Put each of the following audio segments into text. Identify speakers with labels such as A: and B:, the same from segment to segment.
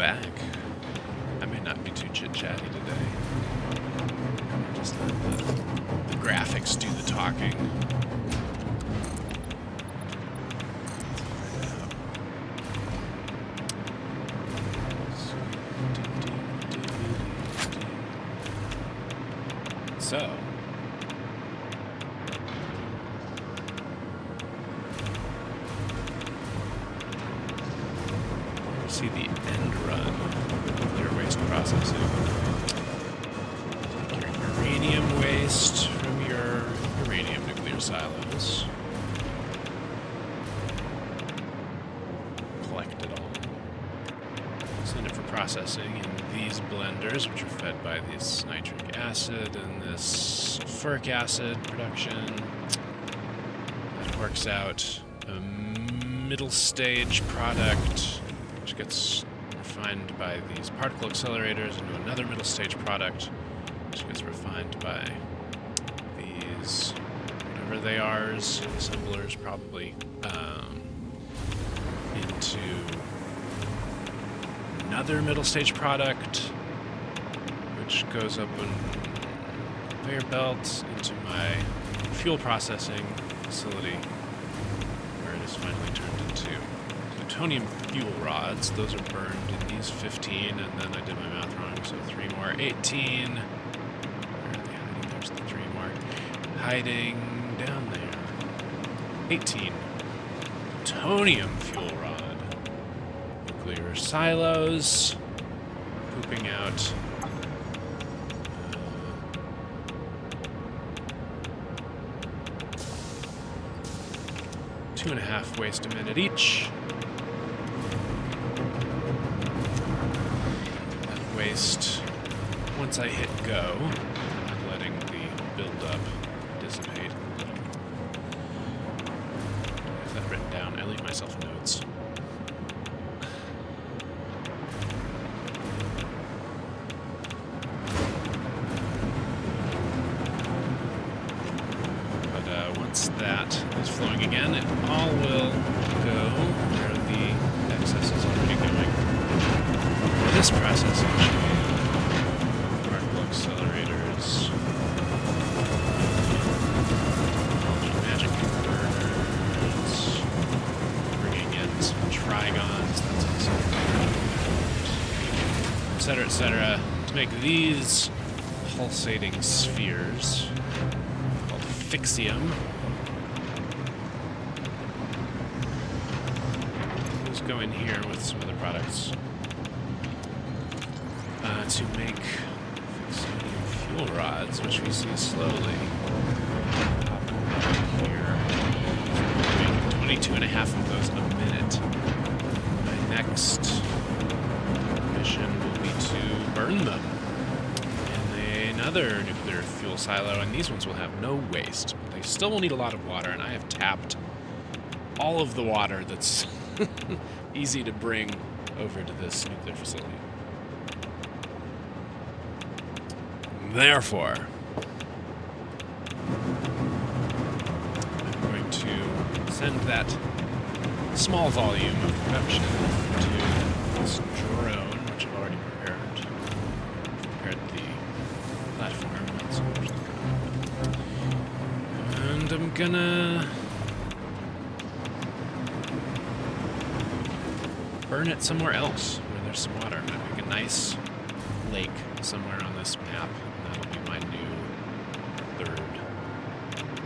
A: back. I may not be too chit-chatty today. Just let the graphics do the talking. So, see the end run of nuclear waste processing. Take your uranium waste from your uranium nuclear silos. Collect it all. Send it for processing in these blenders, which are fed by this nitric acid and this sulfuric acid production. That works out a middle stage product, which gets refined by these particle accelerators into another middle stage product, which gets refined by these, whatever they are, assemblers probably, into another middle stage product, which goes up a conveyor belt into my fuel processing facility, where it is finally turned into plutonium fuel rods. Those are burned in these 15, and then I did my math wrong, so 3 more, 18. Where are they hiding? There's the 3 more. Hiding down there. 18. Plutonium fuel rod. Nuclear silos. Pooping out 2.5 waste a minute each. That waste, once I hit go, I'm letting the build-up dissipate a little. I have that written down. I leave myself notes. Once that is flowing again, it all will go where the excess is already going. This processing chain, particle accelerators, magic converters, bringing in some trigons, that's also important, etc., to make these pulsating spheres called fixium. Go in here with some other products to make fuel rods, which we see slowly popping up here. Making 22.5 of those a minute. My next mission will be to burn them in another nuclear fuel silo, and these ones will have no waste. They still will need a lot of water, and I have tapped all of the water that's easy to bring over to this nuclear facility. Therefore, I'm going to send that small volume of production to this drone, which I've already prepared. Prepared the platform, not so much the drone. And I'm gonna burn it somewhere else where there's some water. I'm gonna make a nice lake somewhere on this map, and that'll be my new 3rd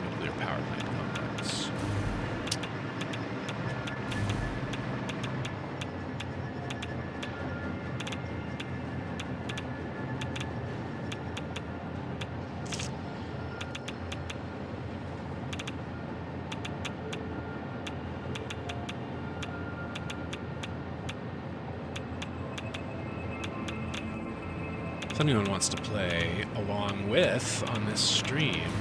A: nuclear power plant complex. If anyone wants to play along with on this stream,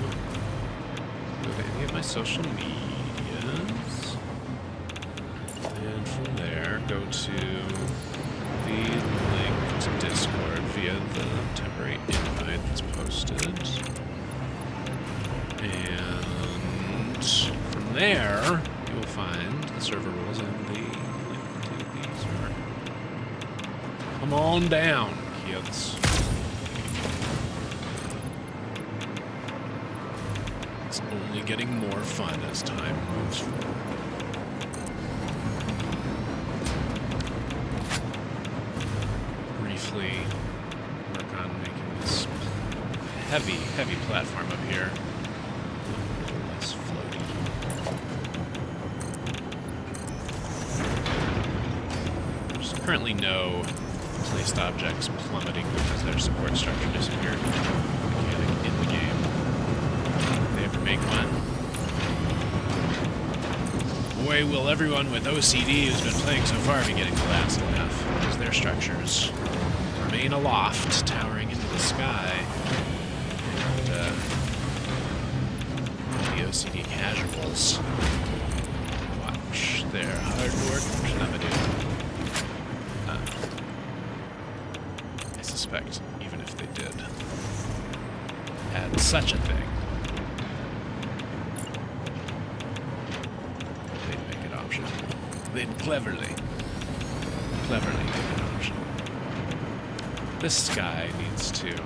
A: go to any of my social medias, and from there go to the link to Discord via the temporary invite that's posted, and from there you will find the server rules and the link to the server. Come on down, kids. It's only getting more fun as time moves forward. Briefly work on making this heavy platform up here less floaty. There's currently no placed objects plummeting because their support structure disappeared mechanic in the game. If they ever make one, boy, will everyone with OCD who's been playing so far be getting collapsed in half, because their structures remain aloft, towering into the sky. And the OCD casuals watch their hard work plummeting. I suspect, even if they did add such a thing, they'd make it optional. They'd cleverly make it optional. This guy needs to be located.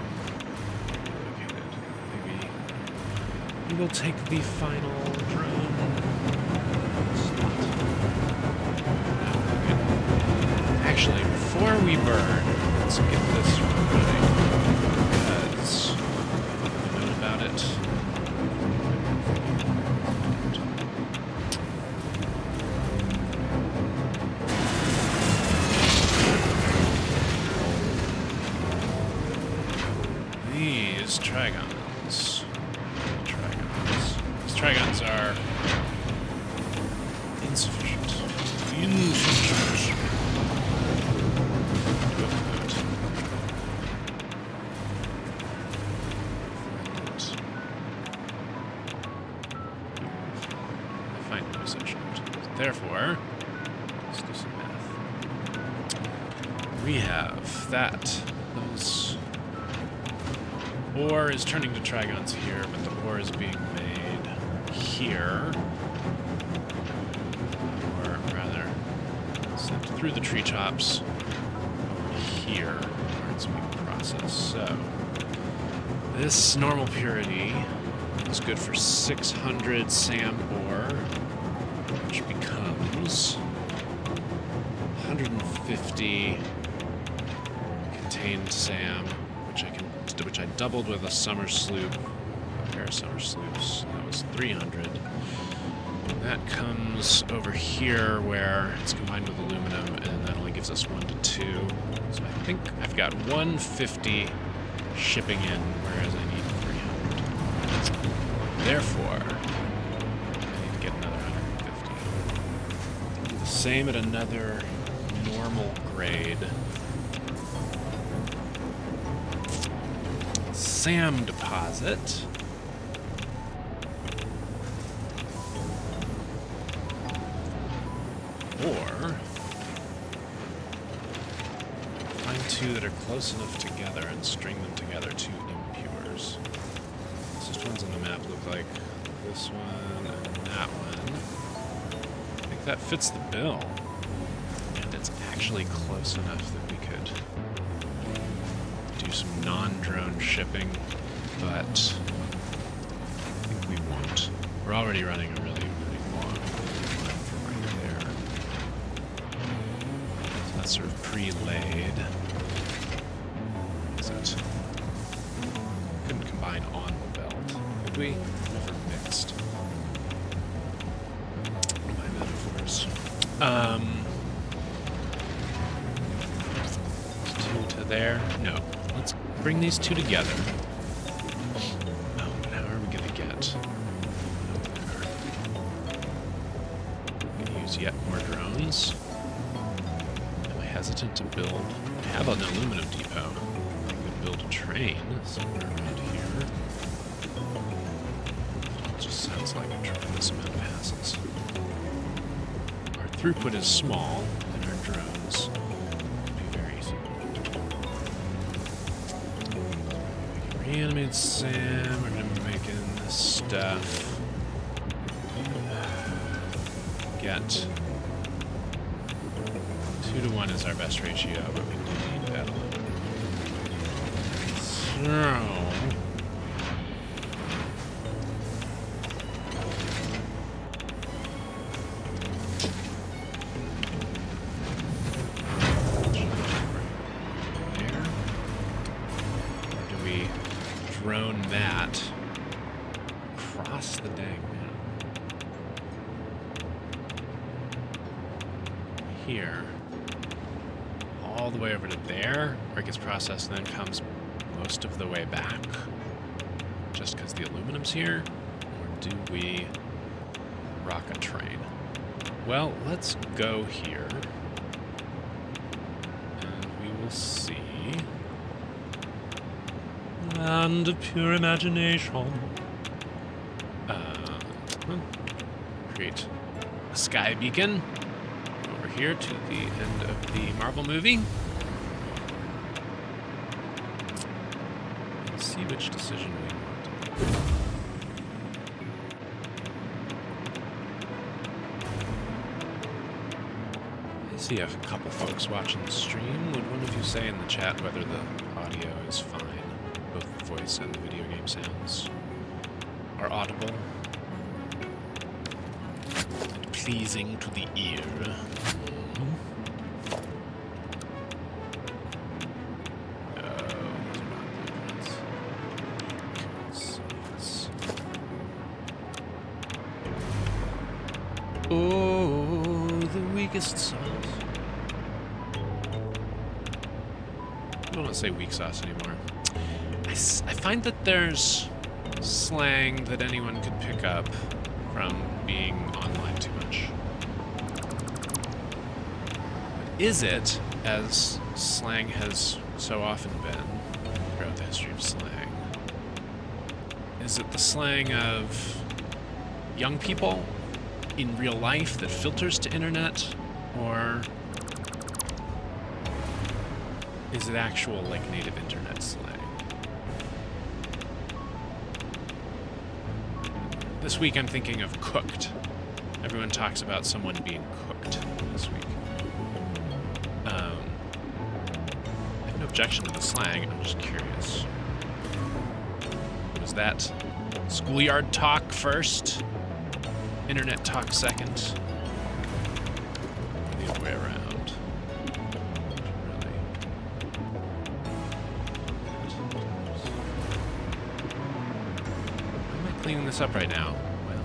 A: Maybe we will take the final drone slot. Actually, before we burn, let's get this running, because I know about it. These trigons. These trigons are insufficient. Therefore, let's do some math. We have that. Those ore is turning to trigons here, but the ore is being made here. Or rather, sent through the tree tops here, where it's being processed. So, this normal purity is good for 600 SAM ore, which becomes 150 contained SAM, which I doubled with a summer sloop, a pair of summer sloops. That was 300. That comes over here where it's combined with aluminum, and that only gives us 1 to 2. So I think I've got 150 shipping in, whereas I need 300. Therefore, get another 150. Do the same at another normal grade SAM deposit. Or find two that are close enough together and string them together to impures. Which ones on the map look like? This one and that one. I think that fits the bill. And it's actually close enough that we could do some non-drone shipping, but I think we won't. We're already running a really long line from right there. So that's sort of pre-laid. Is it? Couldn't combine on the belt. Could we? Never mixed. My metaphors. Two to there. No. Let's bring these two together. Oh, but how are we going to get there? I'm going to use yet more drones. Am I hesitant to build? I have an aluminum depot. I could build a train somewhere around here. It just sounds like a tremendous amount of hassles. Our throughput is small, and our drones would be very easy. Reanimated SAM, we're gonna be making this stuff. Get 2-to-1 is our best ratio, but we do need that a little. So... drone that across the dang map. Here. All the way over to there, where it gets processed and then comes most of the way back. Just because the aluminum's here? Or do we rock a train? Well, let's go here. And we will see. And a pure imagination. Create a sky beacon over here to the end of the Marvel movie. Let's see which decision we want. I see a couple folks watching the stream. Would one of you say in the chat whether the audio is fine? Both the voice and the video game sounds are audible and pleasing to the ear. No, those are not blueprints. Oh, the weakest sauce. I don't want to say weak sauce anymore. I find that there's slang that anyone could pick up from being online too much. But is it, as slang has so often been throughout the history of slang, is it the slang of young people in real life that filters to internet, or is it actual, like, native internet slang? This week I'm thinking of cooked. Everyone talks about someone being cooked this week. I have no objection to the slang, I'm just curious. Was that schoolyard talk first? Internet talk second? The other way around. Really. Why am I cleaning this up right now? Well,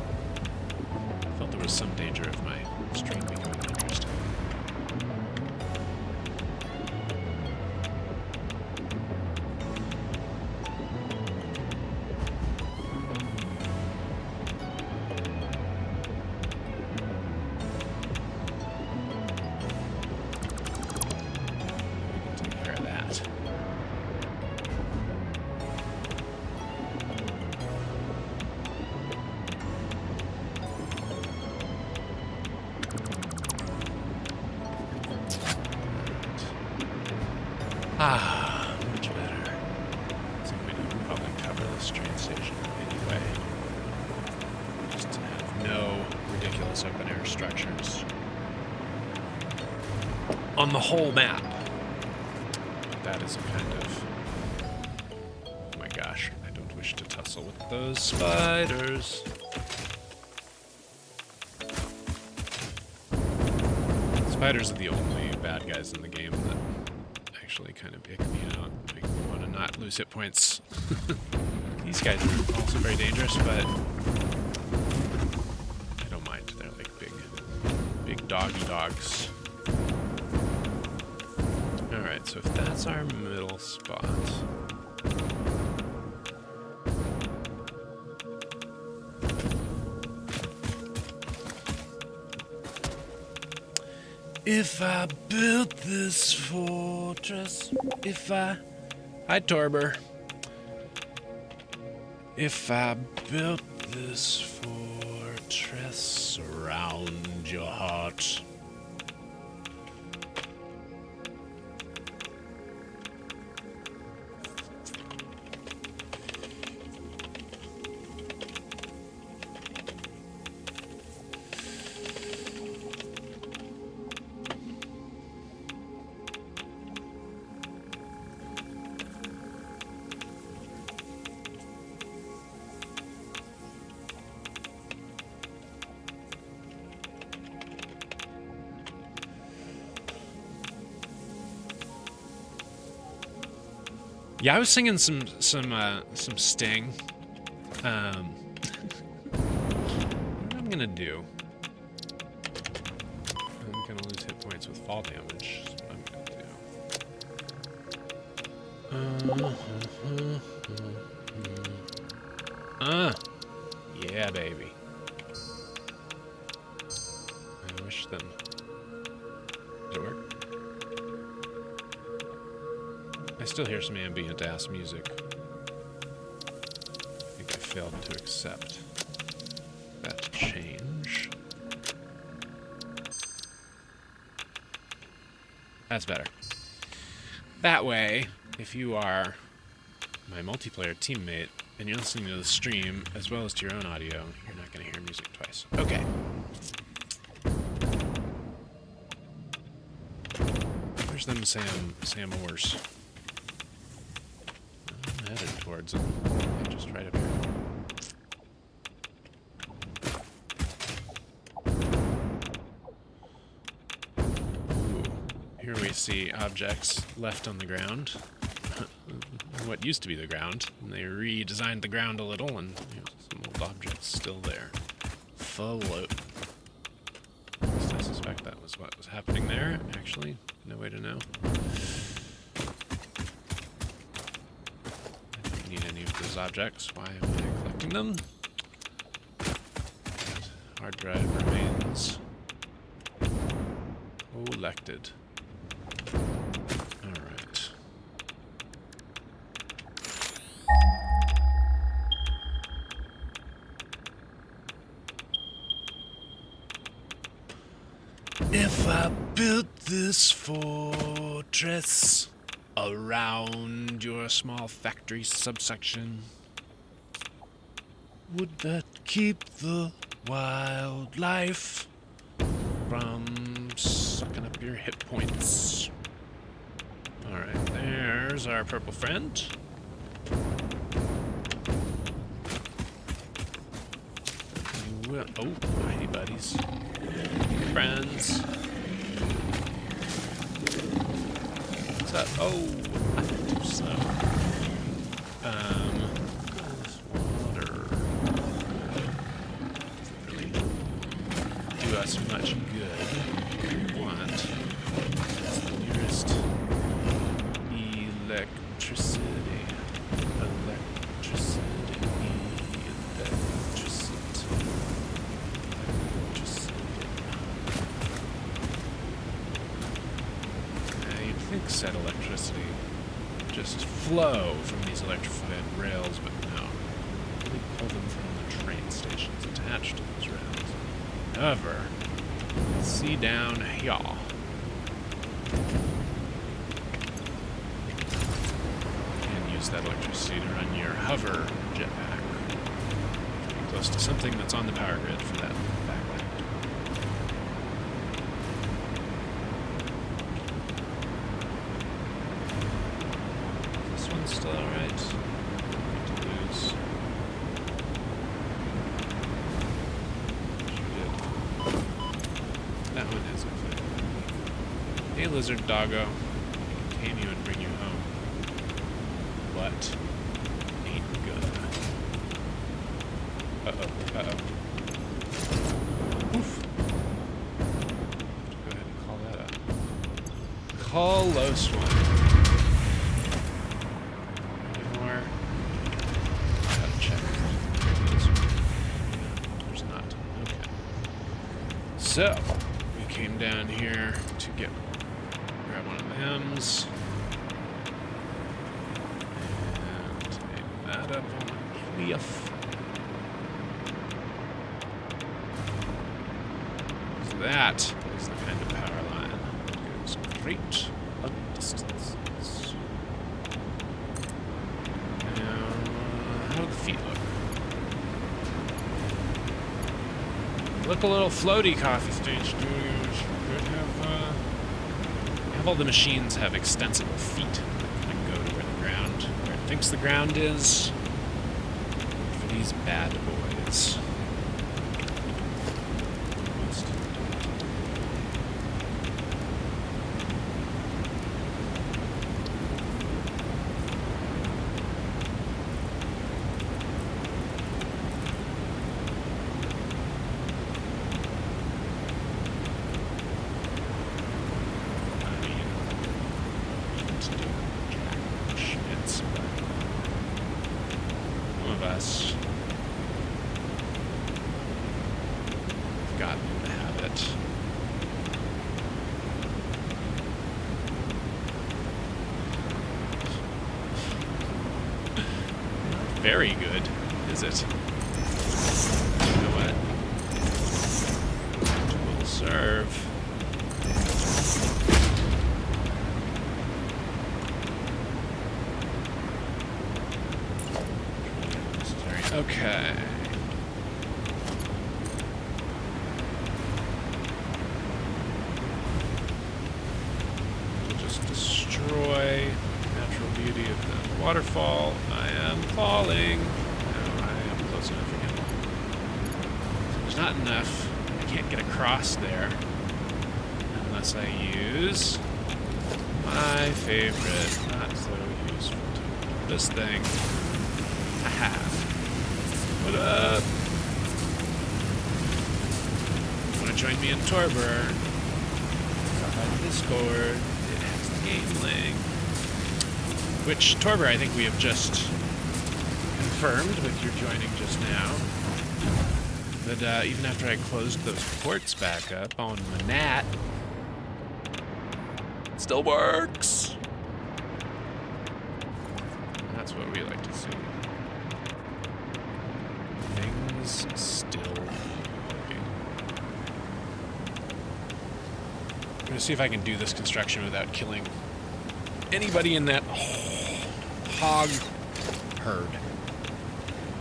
A: I felt there was some danger of my stream becoming interesting. Ah, much better. So we would probably cover this train station anyway. Just to have no ridiculous open air structures on the whole map. But that is a kind of... Oh my gosh, I don't wish to tussle with those spiders. Spiders are the only bad guys in the game that actually kind of ick me out, make me want to not lose hit points. These guys are also very dangerous, but I don't mind. They're like big doggy dogs. Alright, so if that's our middle spot... If I built this fortress, Hi, Torber. If I built this fortress around your heart... Yeah, I was singing some Sting. What I'm gonna do? I'm gonna lose hit points with fall damage. That's what I'm gonna do. Yeah, baby. I wish them. Did it work? I still hear some ambient ass music. I think I failed to accept that change. That's better. That way, if you are my multiplayer teammate and you're listening to the stream as well as to your own audio, you're not going to hear music twice. Okay. Where's them Sam Ors? I'm headed towards them. They're just right up here. Ooh. Here we see objects left on the ground. What used to be the ground. And they redesigned the ground a little, and some old objects still there. Float. I suspect that was what was happening there, actually. No way to know. I don't need any of those objects. Why am I collecting them? Hard drive remains collected. Alright. If I built this fortress around your small factory subsection, would that keep the wildlife from sucking up your hit points? Alright, there's our purple friend. Oh, hey buddies. Friends. What's up? Oh, I'm too slow. This water doesn't really do us much good. We want the nearest electricity. Said electricity just flow from these electrified rails, but no. We pull them from the train stations attached to those rails. However, let's see down here. You can use that electricity to run your hover jetpack. Be close to something that's on the power grid for that backlight. Still alright. To lose. That one is okay. Hey, lizard doggo. Tame you and bring you home. What? Ain't good. Uh-oh. Uh-oh. Oof. Go ahead and call that up. Close one. So, we came down here to grab one of the hems. And aim that up on the cliff. So that is the kind of power line that goes great long distances. Now, how do the feet look? Look a little floaty, Coffee State Studios. Have all the machines have extensible feet that kind of go to where it thinks the ground is. For these bad boys. doesn't do shits, but some of us have gotten in the habit. Very good, is it? You know what? It will serve. Okay. We'll just destroy natural beauty of the waterfall. I am falling. No, I am close enough again. So there's not enough. I can't get across there unless I use my favorite, not so useful tool. This thing. Aha. What up? Want to join me in Torber? Discord. It has the game link. Which, Torber, I think we have just confirmed with your joining just now. That even after I closed those ports back up on my NAT, it still works. That's what we like to see. Things still working. I'm going to see if I can do this construction without killing anybody in that hog herd.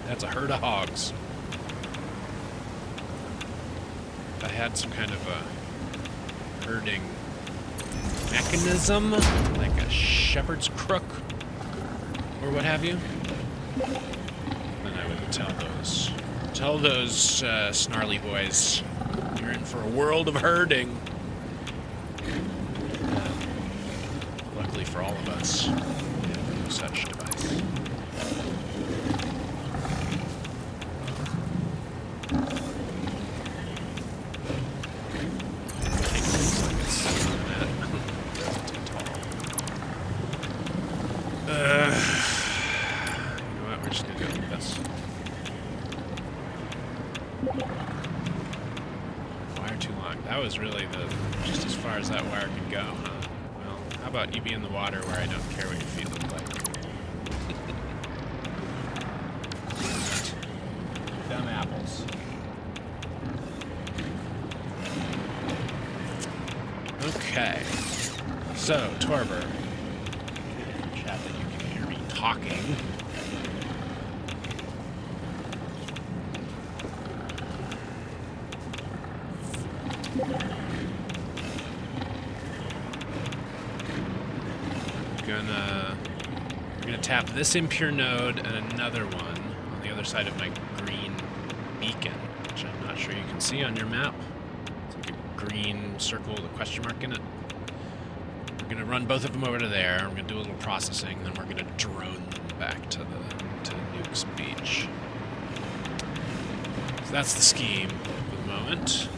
A: That's a herd of hogs. If I had some kind of a herding mechanism, like a shepherd's crook or what have you, then I would tell those snarly boys, you're in for a world of herding. Luckily for all of us, we have no such device. Was really just as far as that wire could go, huh? Well, how about you be in the water where I don't care what your feet look like? Dumb apples. Okay. So, Torber. Chat that you can hear me talking. We're gonna tap this impure node and another one on the other side of my green beacon, which I'm not sure you can see on your map. It's like a green circle with a question mark in it. We're gonna run both of them over to there. We're gonna do a little processing, then we're gonna drone them back to Nuke's Beach. So that's the scheme for the moment.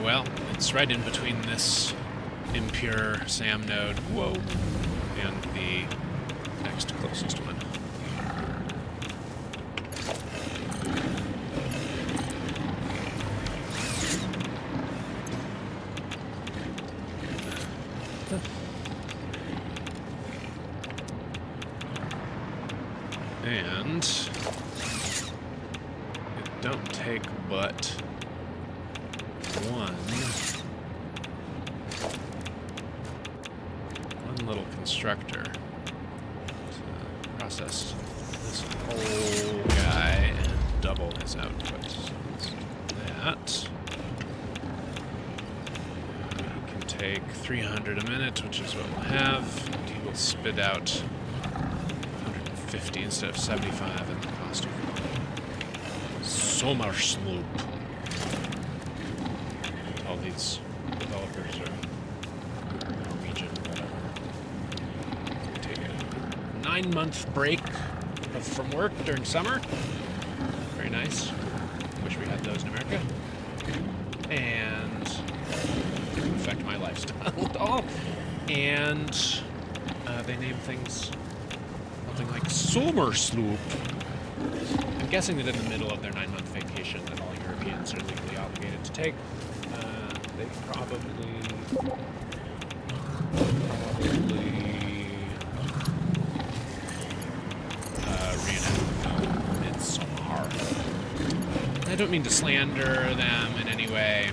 A: Well, it's right in between this impure SAM node, whoa, and the next closest one. And it don't take but one little constructor to process this whole guy and double his output. So let's do that. He can take 300 a minute, which is what we'll have, and he will spit out 150 instead of 75 in the cost of Sommersloop. All these developers are Norwegian or whatever. Take a 9-month break from work during summer. Very nice. Wish we had those in America. And didn't affect my lifestyle at all. And they name things something like Summer Sloop. I'm guessing that in the middle of their 9-month vacation that all Europeans are legally obligated to take, they probably reenact Midsommar. I don't mean to slander them in any way,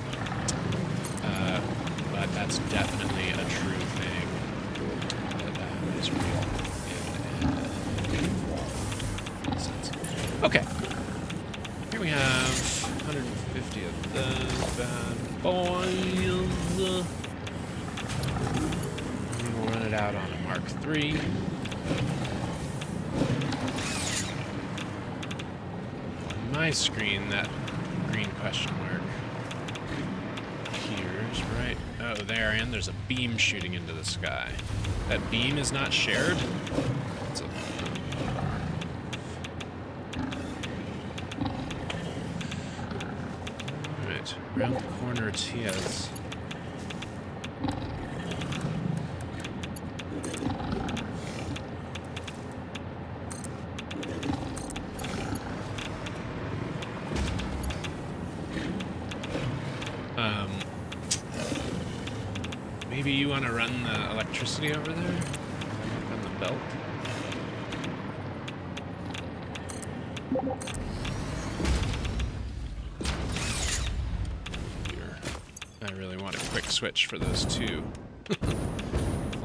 A: but that's definitely a true thing that is real in a sense. Okay. Here we have 150 of those bad boys. And we'll run it out on a Mark III. On my screen, that green question mark appears right. Oh, there, and there's a beam shooting into the sky. That beam is not shared. It's a around the corner it is. Maybe you want to run the electricity over there? On the belt? I really want a quick switch for those two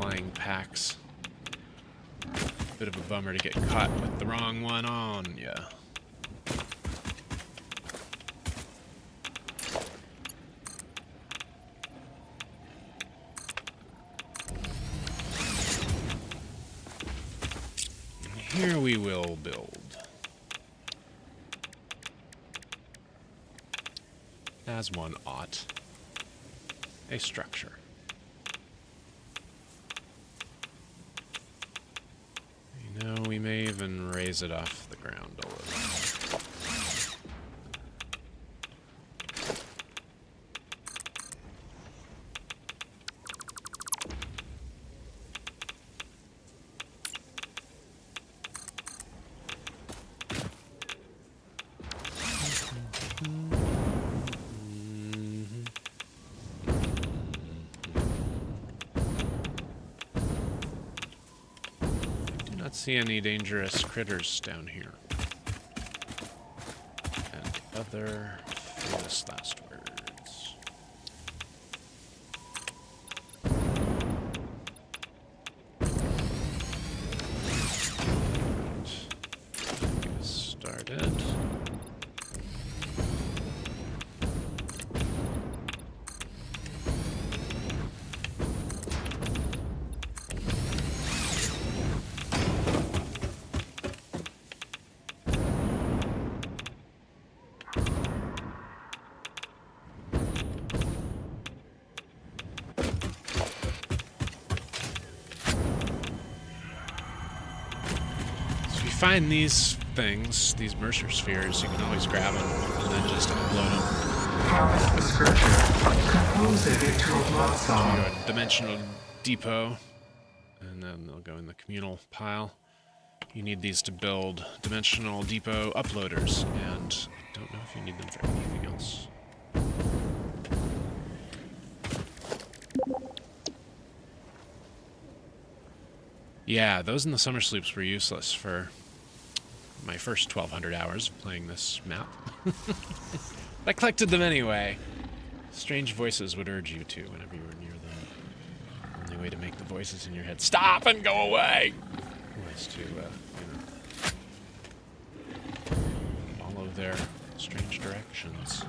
A: flying packs. Bit of a bummer to get caught with the wrong one on ya. And here we will build. As one ought. A structure. You know, we may even raise it off the ground a little. See any dangerous critters down here. And other famous last words. Get started. Find these things, these Mercer spheres, you can always grab them and then just upload them to your dimensional depot, and then they'll go in the communal pile. You need these to build dimensional depot uploaders, and I don't know if you need them for anything else. Yeah, those in the summer sloops were useless for my first 1,200 hours of playing this map. I collected them anyway. Strange voices would urge you to whenever you were near them. The only way to make the voices in your head stop and go away was to, follow their strange directions.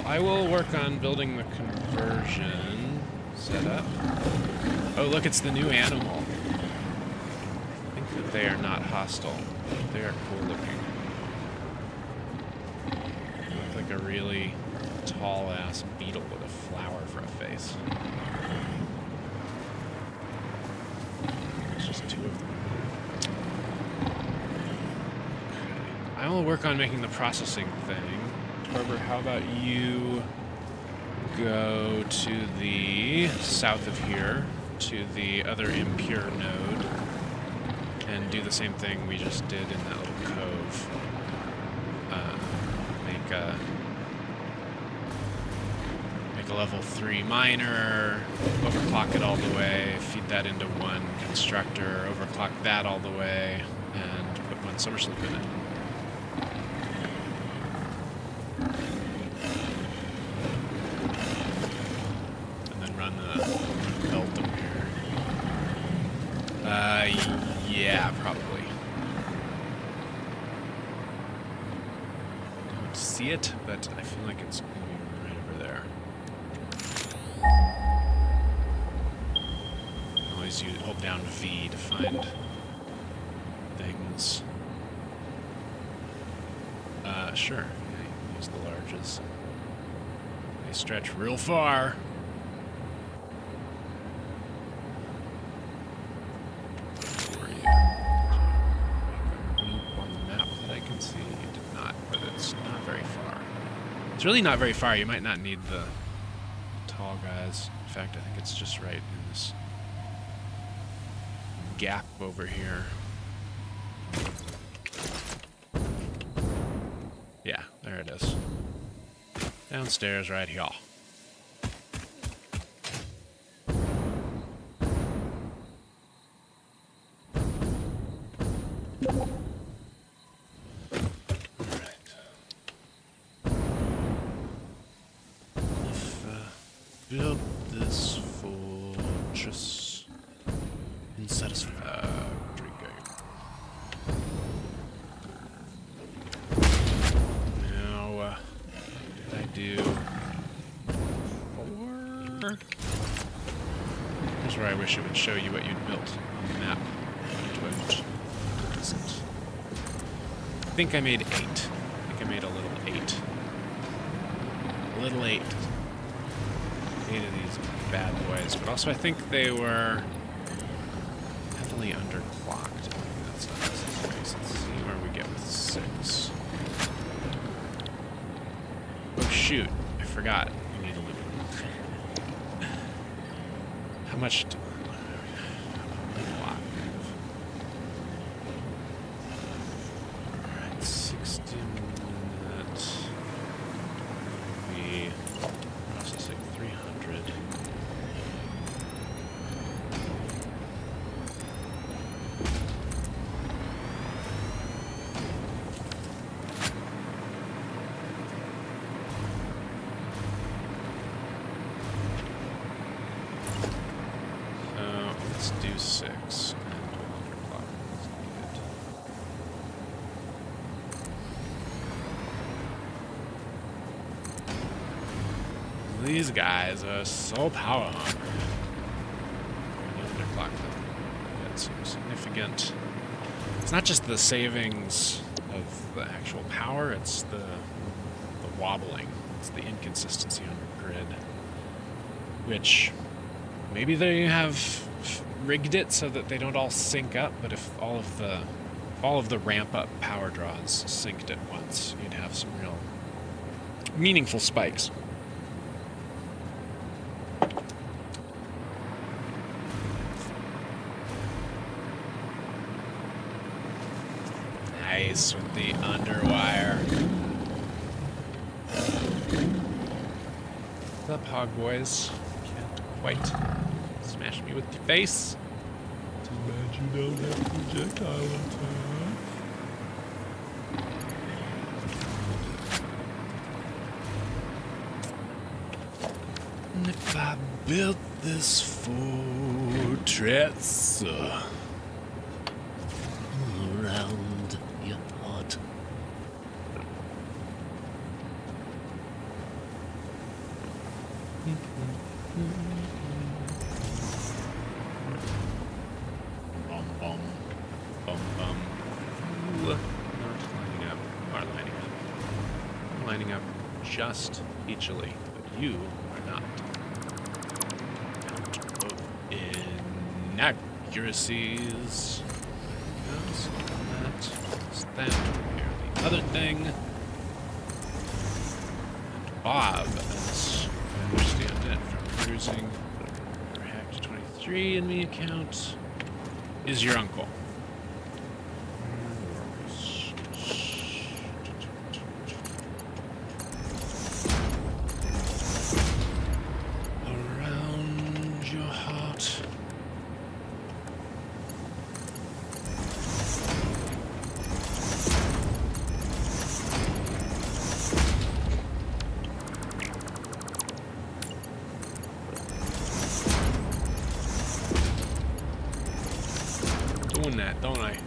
A: I will work on building the conversion setup. Oh, look, it's the new animal. I think that they are not hostile. They are cool looking. They look like a really tall ass beetle with a flower for a face. There's just 2 of them. Okay. I will work on making the processing thing. Torber, how about you go to the south of here, to the other impure node, and do the same thing we just did in that little cove. Make a level 3 miner, overclock it all the way, feed that into 1 constructor, overclock that all the way, and put 1 summer sleep in it. And then run the belt up here. Yeah, probably. Don't see it, but I feel like it's going to be right over there. Always hold down V to find things. Sure. Yeah, use the larges. They stretch real far. Where are you? Did you make a loop on the map that I can see? You did not, but it's not very far. It's really not very far. You might not need the tall guys. In fact, I think it's just right in this gap over here. Yeah, there it is. Downstairs right here. Build this fortress in Satisfactory game. Now, what did I do? Here's where I wish it would show you what you'd built on the map. It doesn't. I think I made 8. I think I made a little 8. A little 8. 8 of these bad boys, but also I think they were heavily underclocked. That's not necessary. Let's see where we get with 6. Oh shoot, I forgot. We need a loop. How much do Alright, 60 minutes. We processing 300. So let's do 6 and underclock as needed. These guys are so power hungry. Underclock them. Get some significant. It's not just the savings of the actual power, it's the wobbling. It's the inconsistency on the grid. Which maybe they have rigged it so that they don't all sync up, but if all of the ramp up power draws synced at once, you'd have some real meaningful spikes. Nice with the underwire. What's up, hog boys? Can't quite smash me with your face. Too bad you don't have projectile attack. And if I built this fortress around your heart. Bum, bum, bum, lining up just peachily, but you are not. Count of inaccuracies. So that's that. Here, the other thing. And Bob, as I understand it, from cruising your hacked 23 in the account, is your uncle. Around your heart. Doing that, don't I?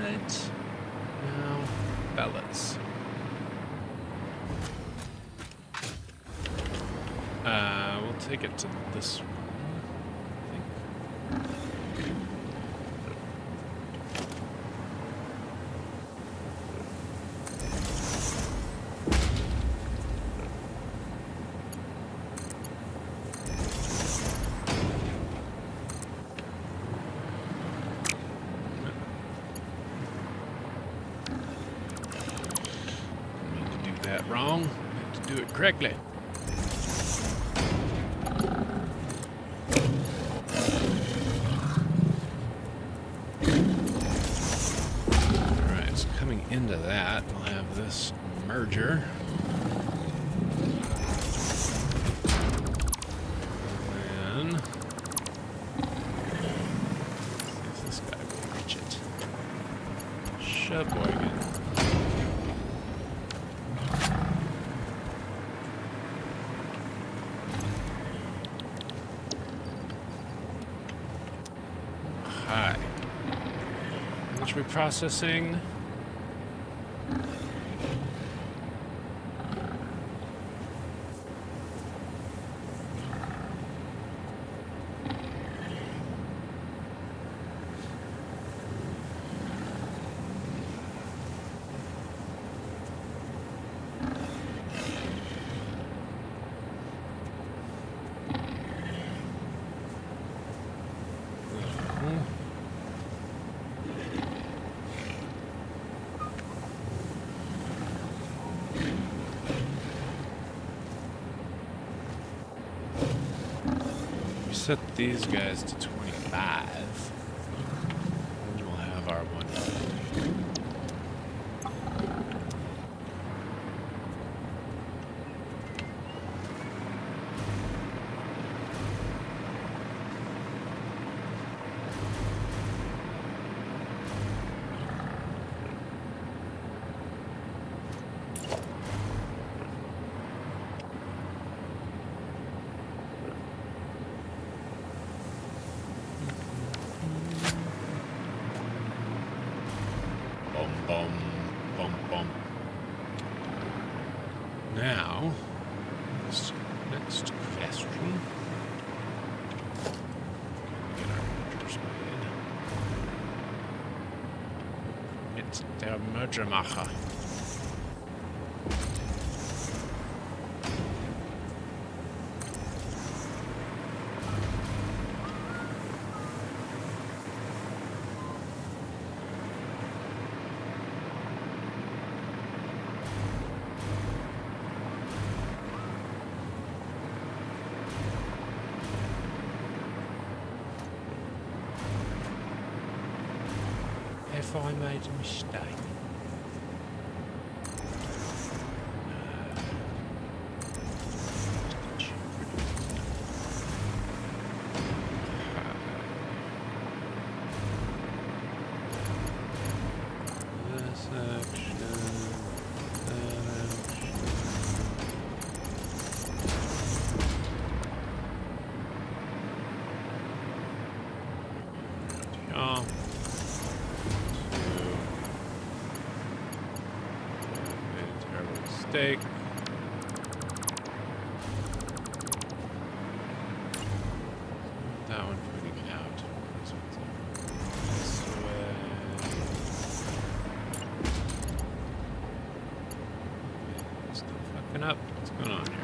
A: Right. Now, fellas. We'll take it to this one, I think. That wrong. I have to do it correctly. Alright, so coming into that, we'll have this merger. And then see if this guy will reach it. Sheboygan. Hi. How much are we processing? Set these guys to 25. And we'll have our one. Bum, bum, bum. Now, this next question. Get our mergers made. It's der Mergermacher. If I made a mistake. This action, that action. Yeah. Mistake. That one pointing out. This one's this way. fucking up? What's going on here?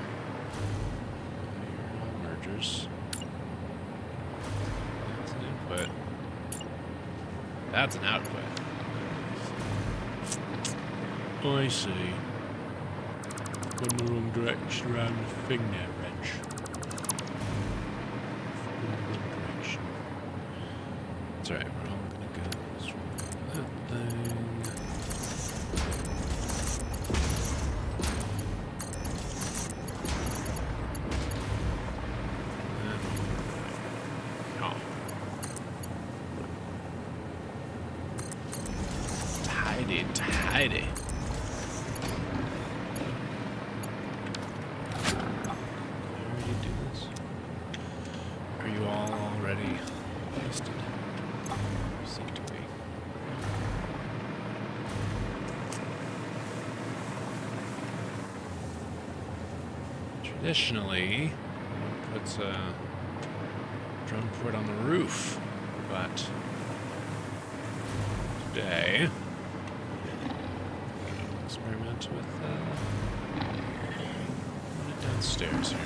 A: Mergers. That's an input. That's an output. Oh, I see. Going the wrong direction around the thing there, wrench. Wrong direction. That's alright, we're all gonna go through that thing. Tidy. Are you all already wasted? Seem to be. Traditionally, one puts a drone port on the roof, but today, experiment with it downstairs here.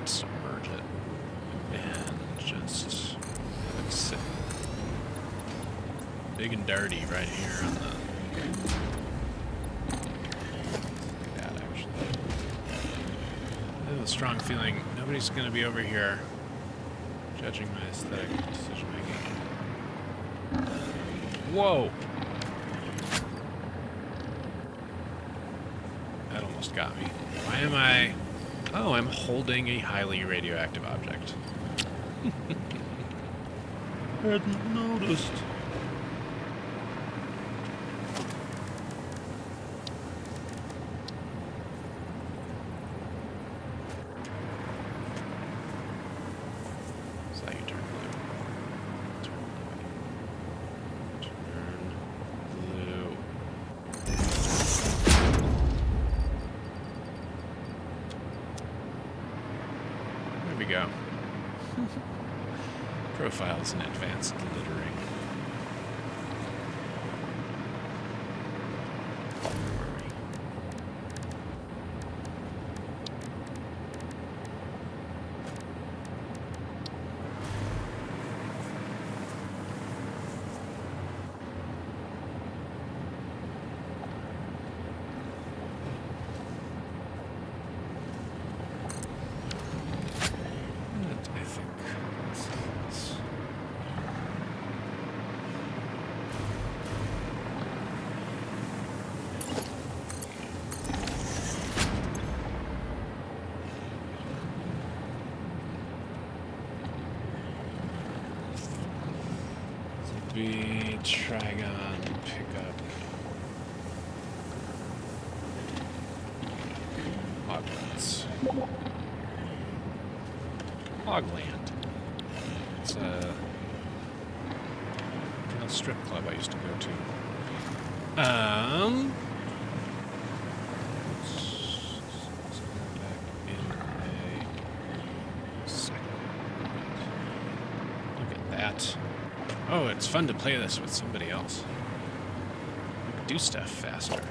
A: Submerge it and just let it sit big and dirty right here on the that actually. I have a strong feeling nobody's gonna be over here judging my aesthetic decision making. Whoa! That almost got me. Why am I... Oh, I'm holding a highly radioactive object. Hadn't noticed. Is that you turn blue? Turn blue. There we go. Profiles and advanced littering. Where were we? I think. Let's see this. Be Trigon pickup. Hoglands. Hogland. It's a strip club I used to go to. Let's go back in a second. Look at that. Oh, it's fun to play this with somebody else. We can do stuff faster.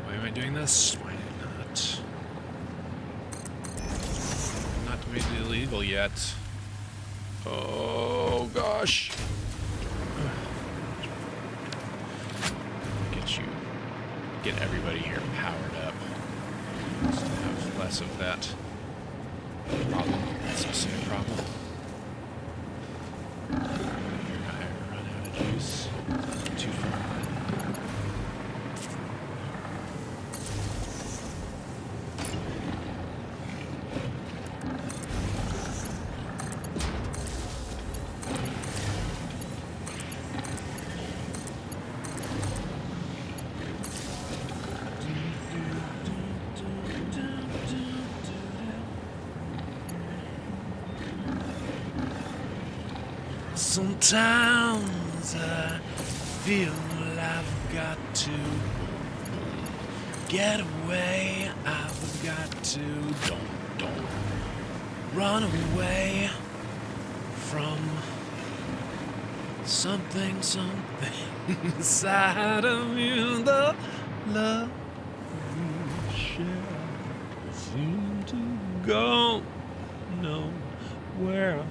A: Why am I doing this? Why not? Not made it illegal yet. Oh gosh. Get everybody here powered up. Just to have less of that problem. That's also a problem. I run out of juice. Too far. Sometimes I feel I've got to get away. I've got to don't run away from something inside of you. The love we share seem to go nowhere.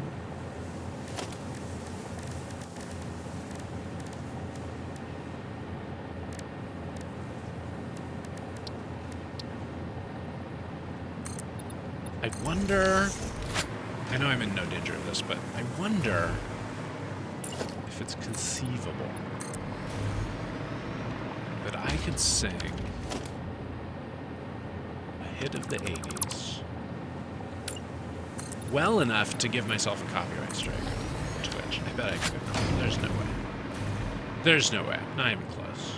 A: I wonder, I know I'm in no danger of this, but I wonder if it's conceivable that I could sing a hit of the 80s well enough to give myself a copyright strike on Twitch. I bet I could. There's no way. There's no way. Not even close.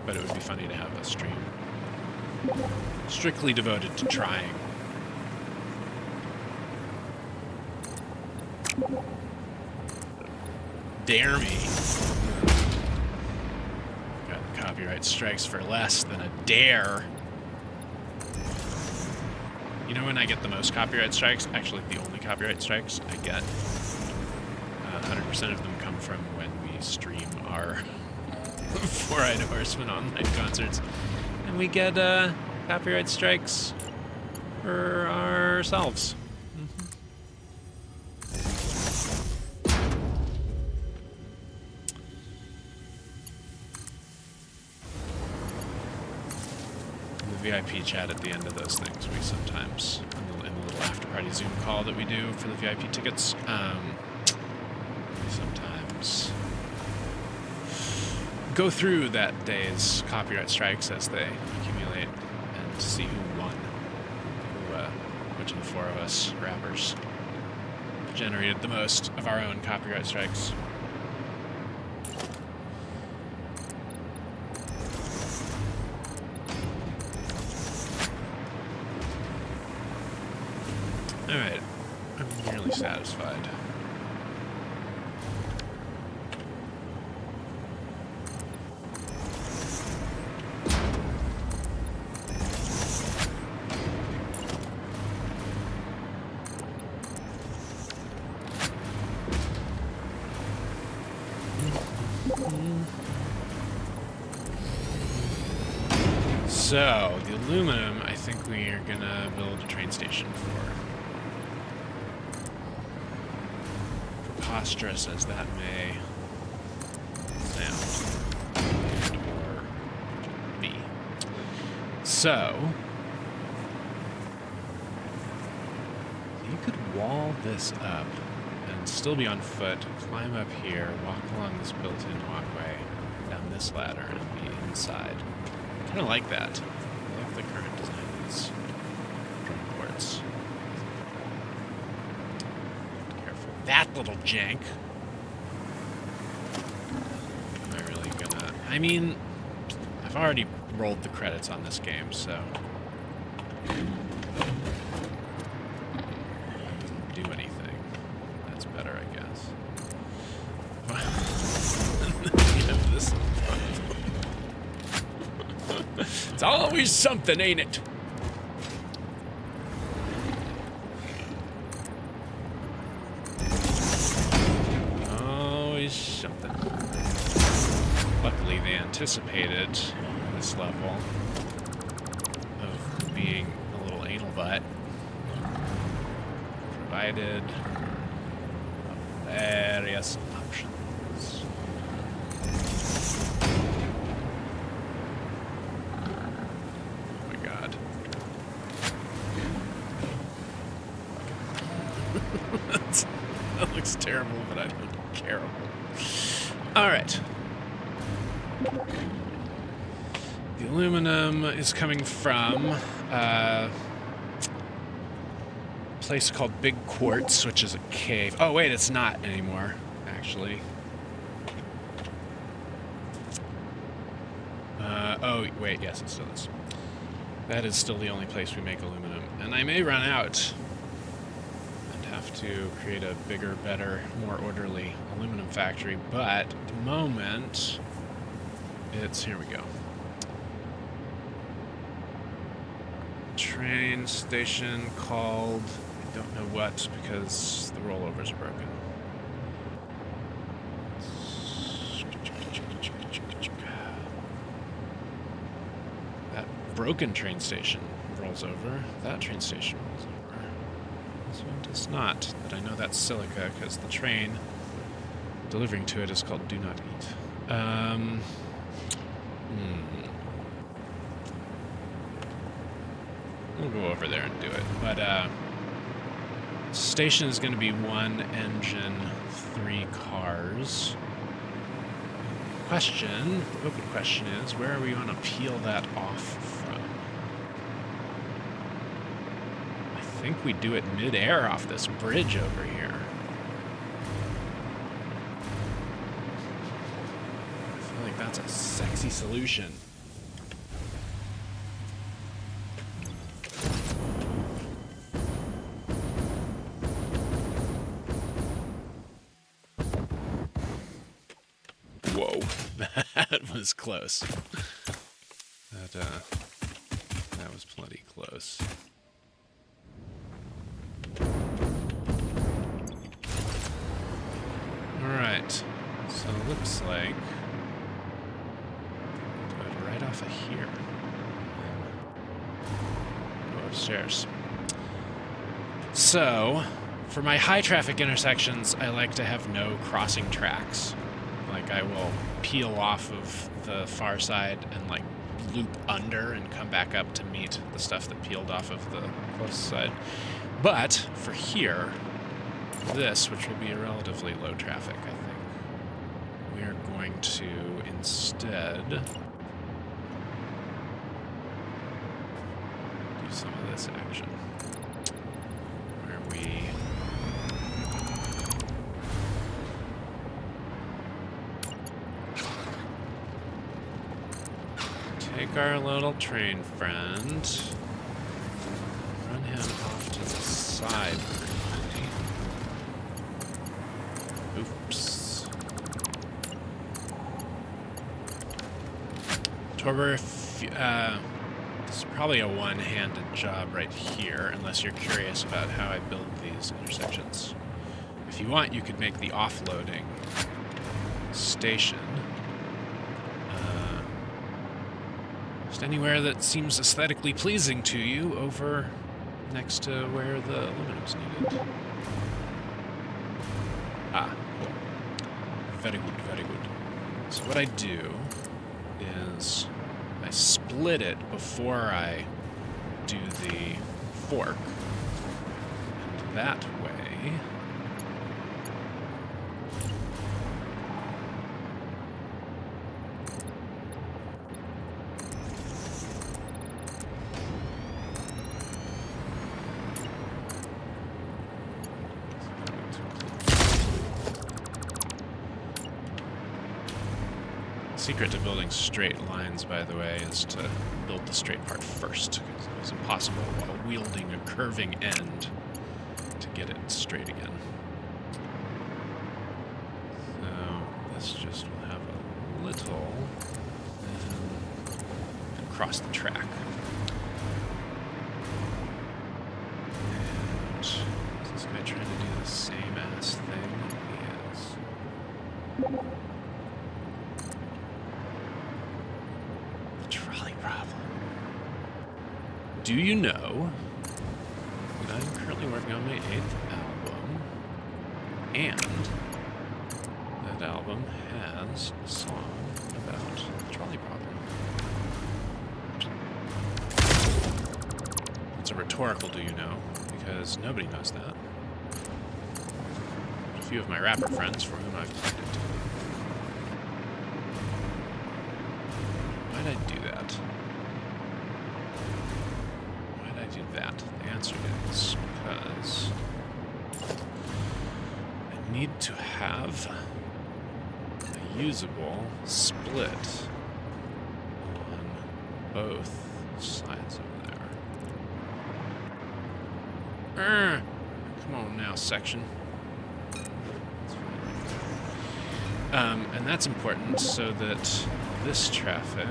A: But it would be funny to have a stream strictly devoted to trying. Dare me. Got copyright strikes for less than a dare. You know when I get the most copyright strikes? Actually, the only copyright strikes I get, 100% of them come from when we stream our Four-Eyed Horseman online concerts. And we get copyright strikes for ourselves. VIP chat at the end of those things, we sometimes, in the little after-party Zoom call that we do for the VIP tickets, we sometimes go through that day's copyright strikes as they accumulate and see who won, which of the four of us rappers generated the most of our own copyright strikes. Alright, I'm nearly satisfied. So, the aluminum, I think we are gonna build a train station for. Preposterous as that may sound, or be. So, you could wall this up and still be on foot, climb up here, walk along this built-in walkway, down this ladder, and be inside. I kind of like that. I like the current design of these drum ports. Careful. That little jank. Am I really gonna... I mean, I've already rolled the credits on this game, so... That doesn't do anything. That's better, I guess. This. It's always something, ain't it? Always something. Luckily, they anticipated this level of being a little anal butt. Provided various options. That looks terrible, but I don't care. Alright. The aluminum is coming from a place called Big Quartz, which is a cave. Oh, wait, it's not anymore, actually. Oh, wait, yes, it still is. That is still the only place we make aluminum. And I may run out and have to to create a bigger, better, more orderly aluminum factory, but at the moment, here we go. Train station called, I don't know what, because the rollovers are broken. That broken train station rolls over. That train station rolls over. This one does not. But I know that's silica because the train delivering to it is called Do Not Eat. We'll go over there and do it. But station is going to be 1 engine, 3 cars. The open question is, where are we going to peel that off from? I think we do it mid-air off this bridge over here. I feel like that's a sexy solution. Whoa, that was close. That was plenty close. Alright, so it looks like do it right off of here. Go upstairs. So, for my high traffic intersections, I like to have no crossing tracks. Like, I will peel off of the far side and, like, loop under and come back up to meet the stuff that peeled off of the closest side. But, for here, this, which will be a relatively low traffic, I think, we are going to instead do some of this action. Where we take our little train friend, run him off to the side briefly. Oops. Torber, this is probably a one-handed job right here, unless you're curious about how I build these intersections. If you want, you could make the offloading station just anywhere that seems aesthetically pleasing to you over next to where the aluminum's needed. Ah, cool. Very good, very good. So what I do is I split it before I do the fork. And that way secret to building straight lines, by the way, is to build the straight part first, because it was impossible while wielding a curving end to get it straight again. So this just will have a little across the track. And is this guy trying to do the same ass thing? He is. Do you know that I'm currently working on my 8th album, and that album has a song about the trolley problem? It's a rhetorical do you know, because nobody knows that. A few of my rapper friends for whom I've played it. Why'd I do that? That. The answer is because I need to have a usable split on both sides of there. Come on now, section. And that's important so that this traffic,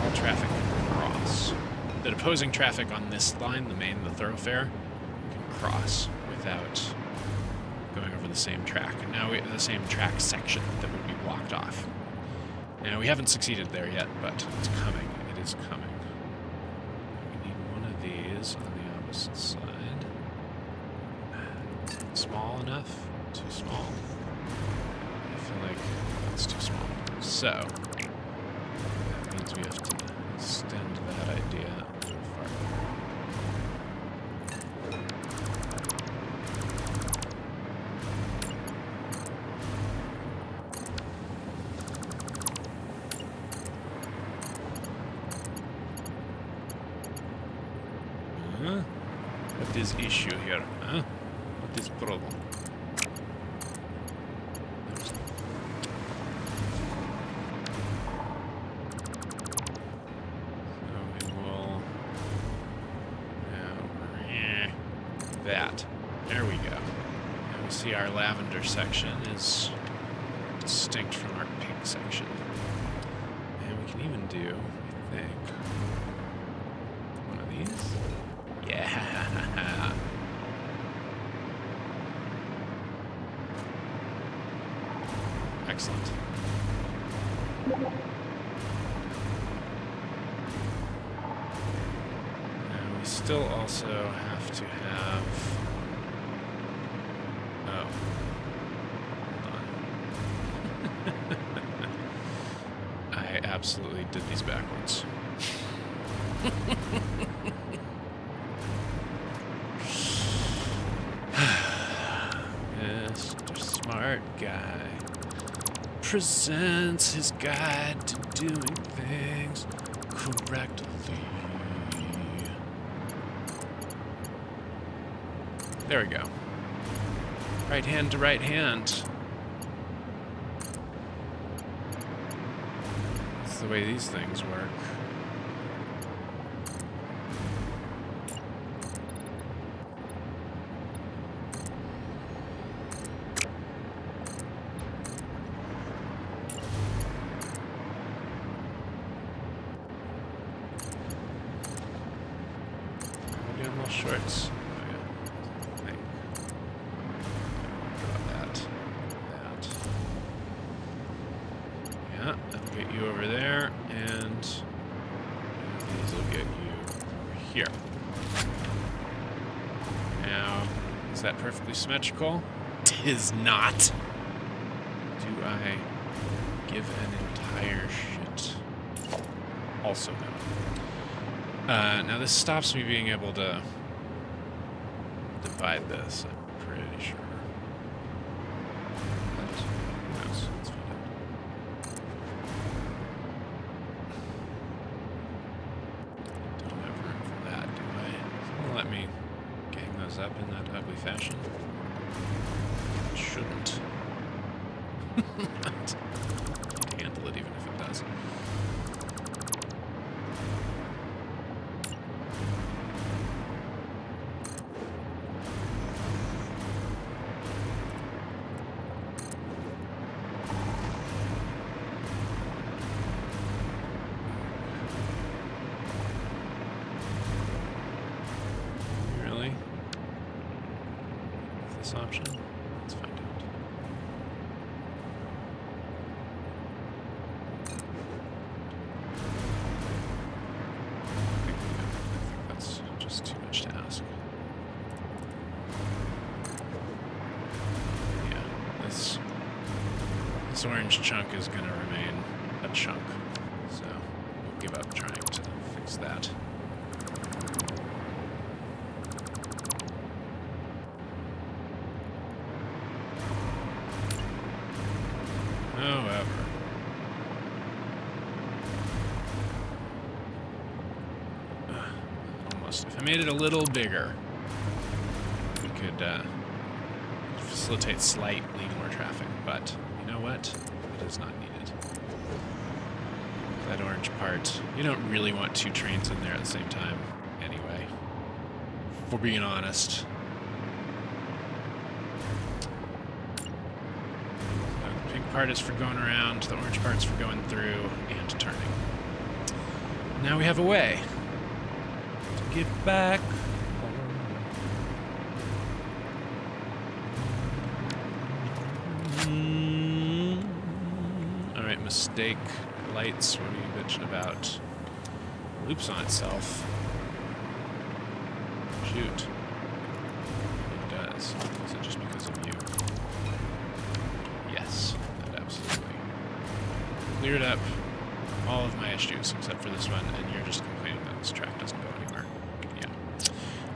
A: all traffic can cross. That opposing traffic on this line, the thoroughfare, can cross without going over the same track. And now the same track section that would be blocked off. Now, we haven't succeeded there yet, but it's coming. It is coming. We need one of these on the opposite side. Small enough? Too small. I feel like that's too small. So, that means we have to extend that idea a little farther. What is issue here, huh? What is problem? So we will that. There we go. And we see our lavender section is distinct from our pink section. And we can even do, I think, one of these. Yeah. Excellent. Now we still also have to have... Oh. Hold on. I absolutely did these backwards. Mr. Smart Guy presents his guide to doing things correctly. There we go. Right hand to right hand. That's the way these things work. Shorts. Oh, yeah. Thing. That. Yeah, that'll get you over there, and these will get you over here. Now, is that perfectly symmetrical? Tis not. Do I give an entire shit? Also no. Now this stops me being able to divide this, I'm pretty sure. But who knows? Let's find out. Don't have room for that, do I? It's gonna let me gang those up in that ugly fashion. It shouldn't. Can't handle it even if it does. Option. Let's find out. I think that's just too much to ask. Yeah, this orange chunk is going to remain a chunk, so we'll give up trying to fix that. However, almost. If I made it a little bigger, we could facilitate slightly more traffic. But you know what? It is not needed. That orange part, you don't really want two trains in there at the same time. we're being honest. The pink part is for going around, the orange part's for going through and turning. Now we have a way to get back. Alright, mistake. Lights, what are you bitching about? Loops on itself. Shoot. It does. Is it just because of you? Yes, that absolutely cleared up all of my issues except for this one, and you're just complaining that this track doesn't go anywhere. Yeah.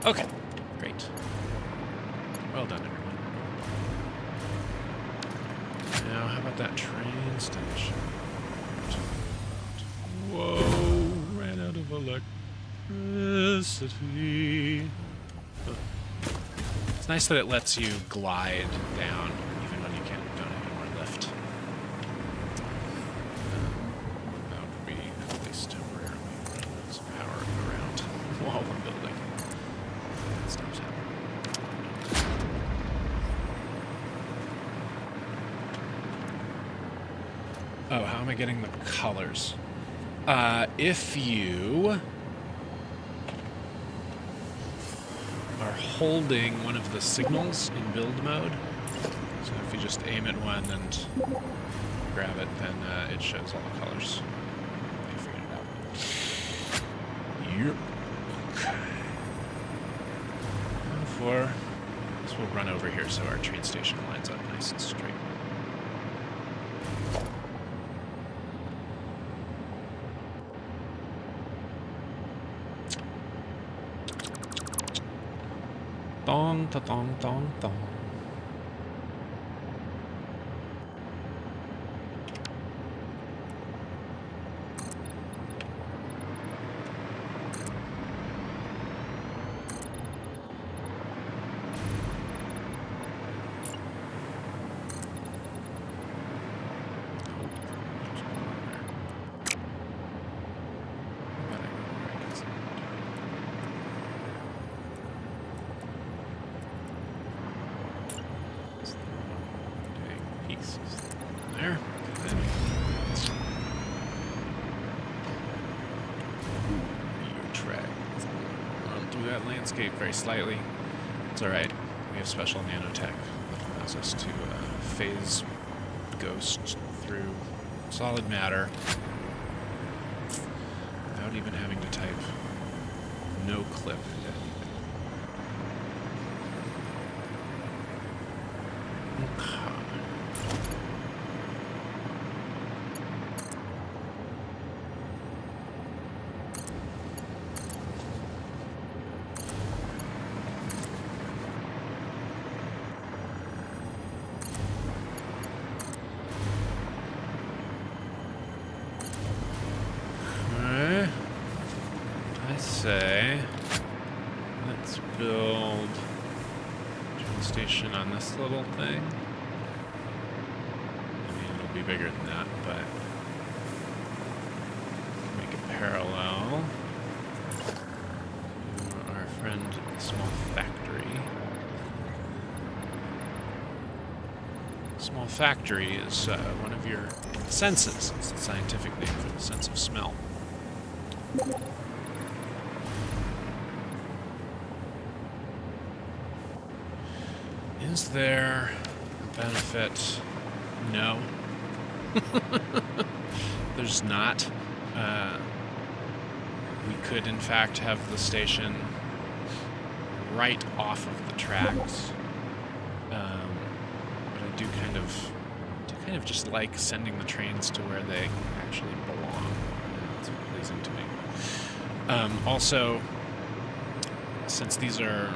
A: Okay, great. Well done, everyone. Now, how about that train station? Whoa, ran out of electricity. Huh. It's nice that it lets you glide down even when you don't have any more lift. That would be at least temporarily some power around while I'm building. That stops happening. Oh, how am I getting the colors? If you are holding one of the signals in build mode, so if you just aim at one and grab it, then it shows all the colors. I figured it out. Yep. Okay. For this, we'll run over here so our train station lines up nice and straight. Dong, ta dong, dong, dong. There. Your track. Run through that landscape very slightly. It's alright. We have special nanotech that allows us to phase ghost through solid matter without even having to type no clip into anything. Okay. Say, let's build a train station on this little thing. I mean, it'll be bigger than that, but make it parallel to our friend Small Factory. Small Factory is one of your senses. It's the scientific name for the sense of smell. Is there a benefit? No. There's not. We could, in fact, have the station right off of the tracks. But I do kind of just like sending the trains to where they actually belong. It's pleasing to me. Also, since these are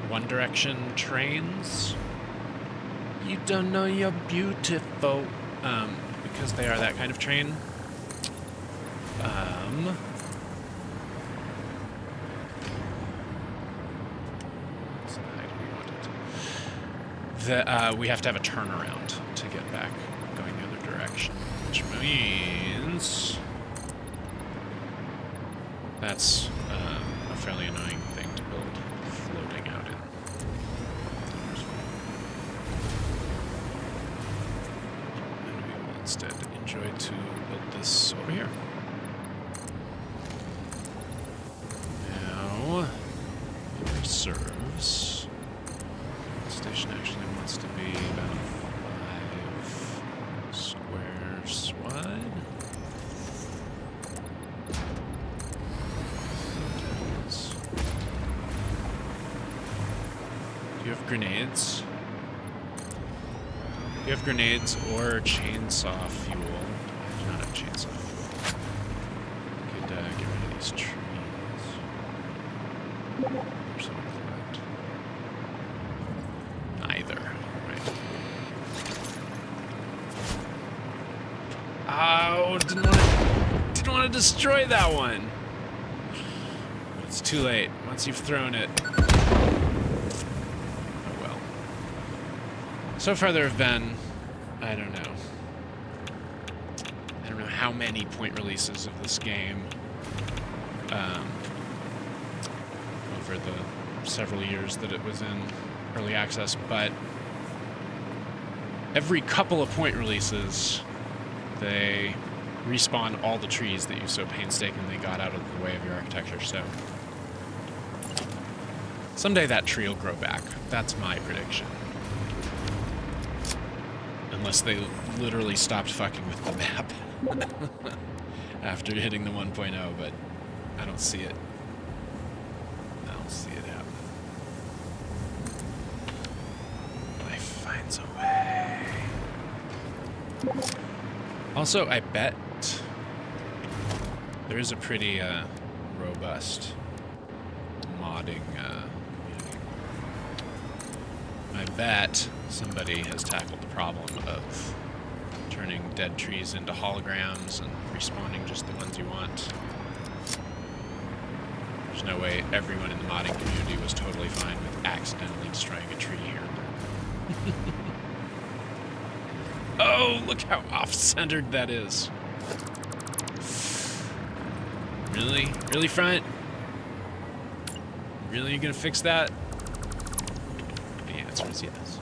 A: one-direction trains, you don't know you're beautiful, because they are that kind of train. We have to have a turnaround to get back going the other direction, which means that's a fairly annoying thing to build floating. enjoy to build this over here. Now, it serves. The station actually wants to be about 5 squares wide. Do you have grenades? Do you have grenades or chainsaw fuel? I do not have chainsaw fuel. Could get rid of these trees. Or something like that. Neither. Right. Oh, didn't want to destroy that one. It's too late. Once you've thrown it. So far there have been, I don't know how many point releases of this game over the several years that it was in early access, but every couple of point releases they respawn all the trees that you so painstakingly got out of the way of your architecture, so someday that tree will grow back. That's my prediction. Unless they literally stopped fucking with the map after hitting the 1.0, but I don't see it. I don't see it happening. Life finds a way. Also, I bet there is a pretty robust modding community. I bet somebody has tackled the problem of turning dead trees into holograms and respawning just the ones you want. There's no way everyone in the modding community was totally fine with accidentally destroying a tree here. Oh, look how off-centered that is. Really? Really, front? Really, you gonna fix that? The answer is yes.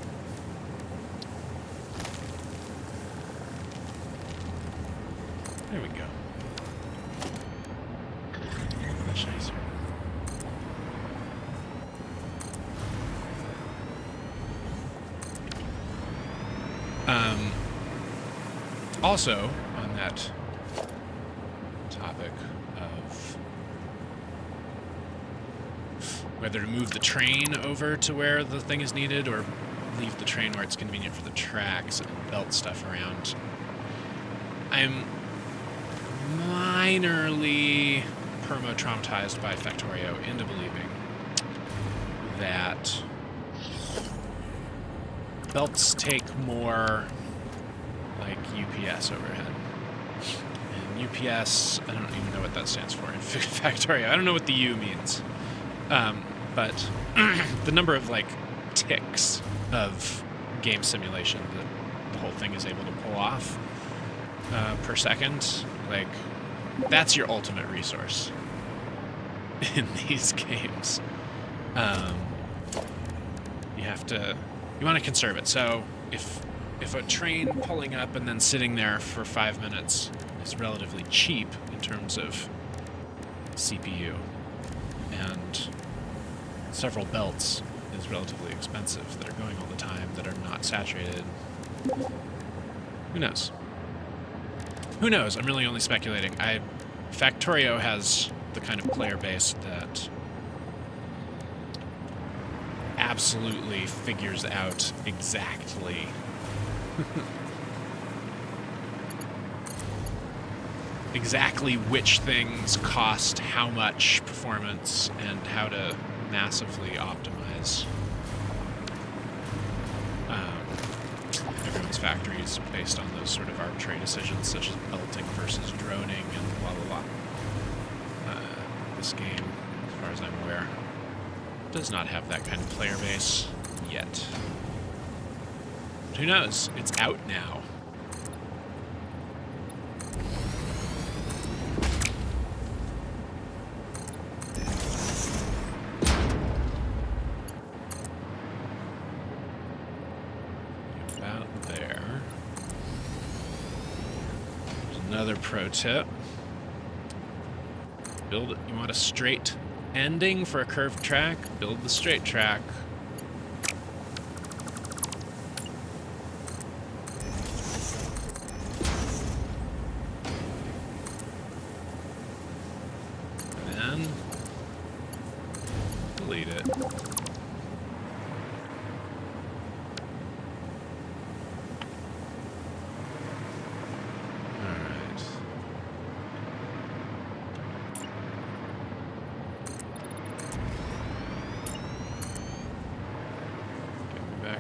A: There we go. Much nicer. Also, on that topic of whether to move the train over to where the thing is needed or leave the train where it's convenient for the tracks and belt stuff around, I'm minorly perma-traumatized by Factorio into believing that belts take more like UPS overhead. And UPS, I don't even know what that stands for in Factorio. I don't know what the U means. But the number of like ticks of game simulation that the whole thing is able to pull off per second, like, that's your ultimate resource in these games. You want to conserve it. So if a train pulling up and then sitting there for 5 minutes is relatively cheap in terms of CPU, and several belts is relatively expensive that are going all the time, that are not saturated, who knows? Who knows? I'm really only speculating. Factorio has the kind of player base that absolutely figures out exactly which things cost how much performance and how to massively optimize everyone's factories based on those sort of arbitrary decisions, such as belting versus droning and blah blah blah. This game, as far as I'm aware, does not have that kind of player base yet. But who knows? It's out now. About there. Another pro tip. You want a straight ending for a curved track? Build the straight track. And then delete it.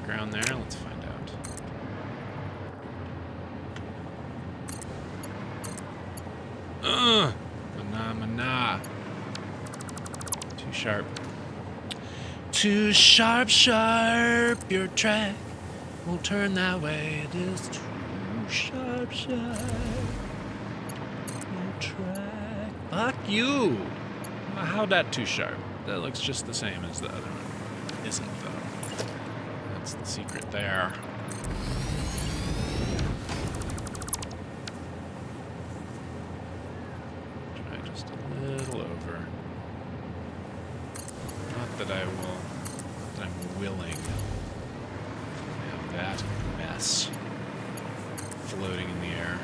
A: Around there, let's find out. Mana. Too sharp. Too sharp, your track won't turn that way. It is too sharp, your track. Fuck you! How that too sharp? That looks just the same as the other one. Isn't though. That's the secret there. Try just a little over. Not that I will. Not that I'm willing to have that mess floating in the air.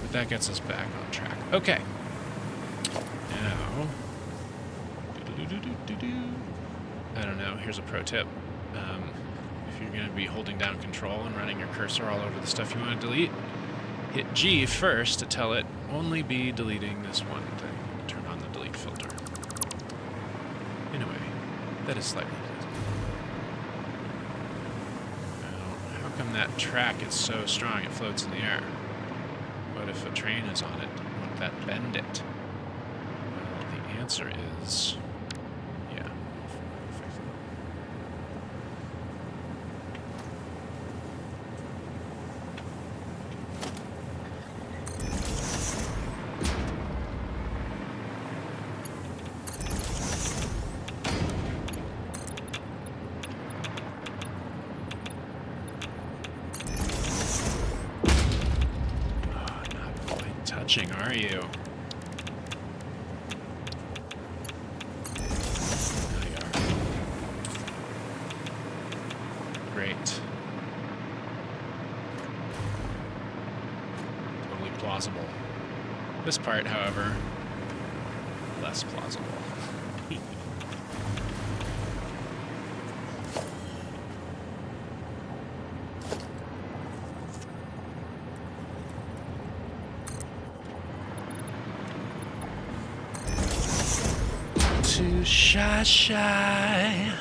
A: But that gets us back on track. Okay. Now. I don't know, here's a pro tip. If you're going to be holding down control and running your cursor all over the stuff you want to delete, hit G first to tell it only be deleting this one thing. Turn on the delete filter. Anyway, that is slightly different. Now, how come that track is so strong it floats in the air? What if a train is on it? Won't that bend it? Well, the answer is... are you? There you are. Great. Totally plausible. This part, however, less plausible. Too shy.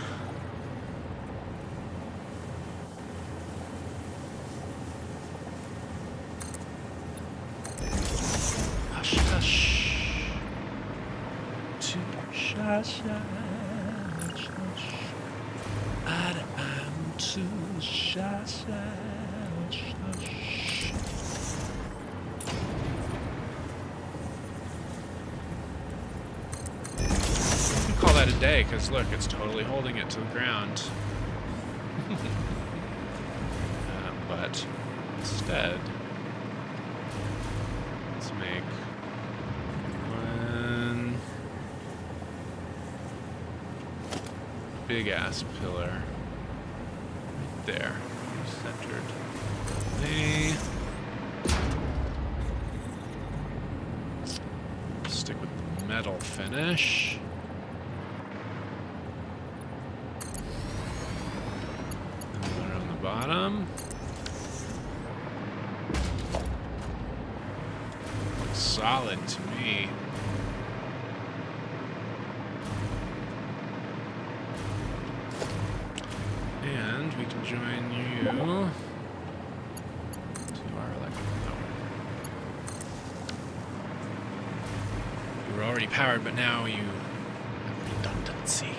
A: Hush, hush. Too shy. Hush, hush. I'm too shy. Hush, hush. Call that a day, because look, it's totally holding it to the ground. But instead, let's make one big ass pillar right there, centered. Stick with the metal finish. Bottom. Looks solid to me. And we can join you to our electric power. You were already powered, but now you have redundancy.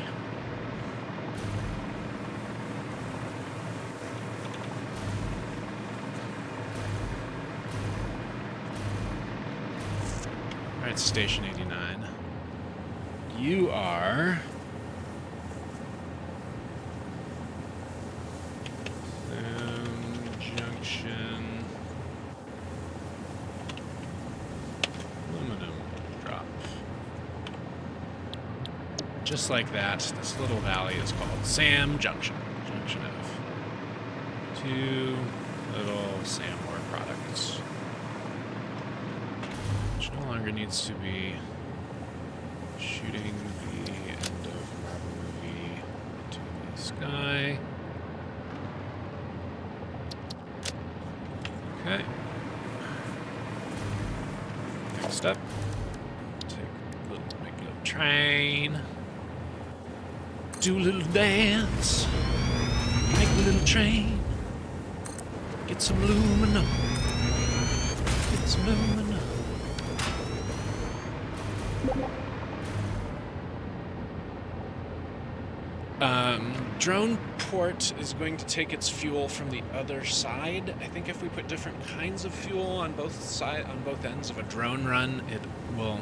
A: Alright, Station 89. You are... Junction... just like that, this little valley is called Sam Junction. Junction of 2 little Sam ore products. Which no longer needs to be shooting the end of Marvel movie into the sky. Okay. Next up, take a little, make a little train. Do a little dance. Make a little train. Get some aluminum. Get some aluminum. Drone port is going to take its fuel from the other side. I think if we put different kinds of fuel on both ends of a drone run, it will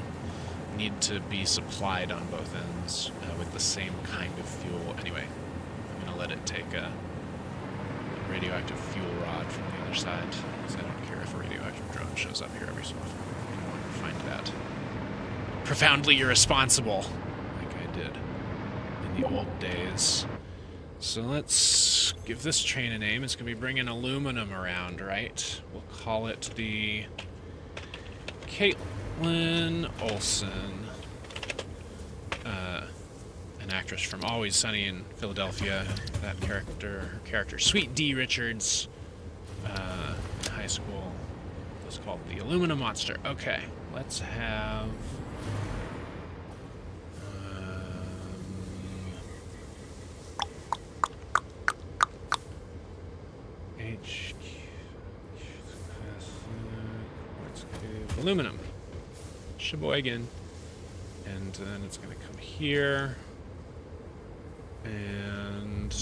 A: need to be supplied on both ends with the same kind of fuel. Anyway, I'm going to let it take a radioactive fuel rod from the other side, because I don't care if a radioactive drone shows up here every so often. I want to find that profoundly irresponsible, like I did in the old days. So let's give this train a name. It's going to be bringing aluminum around, right? We'll call it the Caitlin Olsen, an actress from Always Sunny in Philadelphia. That character, her character, Sweet D. Richards, in high school, was called the Aluminum Monster. Okay, let's have... aluminum. Sheboygan. And then it's going to come here. And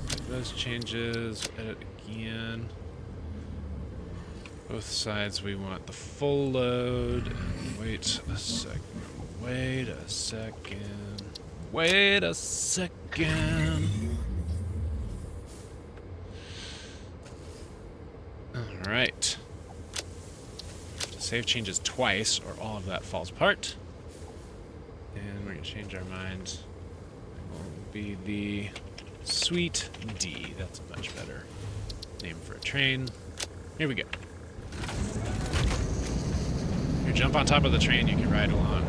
A: make those changes. Edit again. Both sides we want the full load. And wait a second. Wait a second. Wait a second. Alright. Save changes twice, or all of that falls apart. And we're going to change our minds. It will be the Sweet D. That's a much better name for a train. Here we go. Here, jump on top of the train, you can ride along.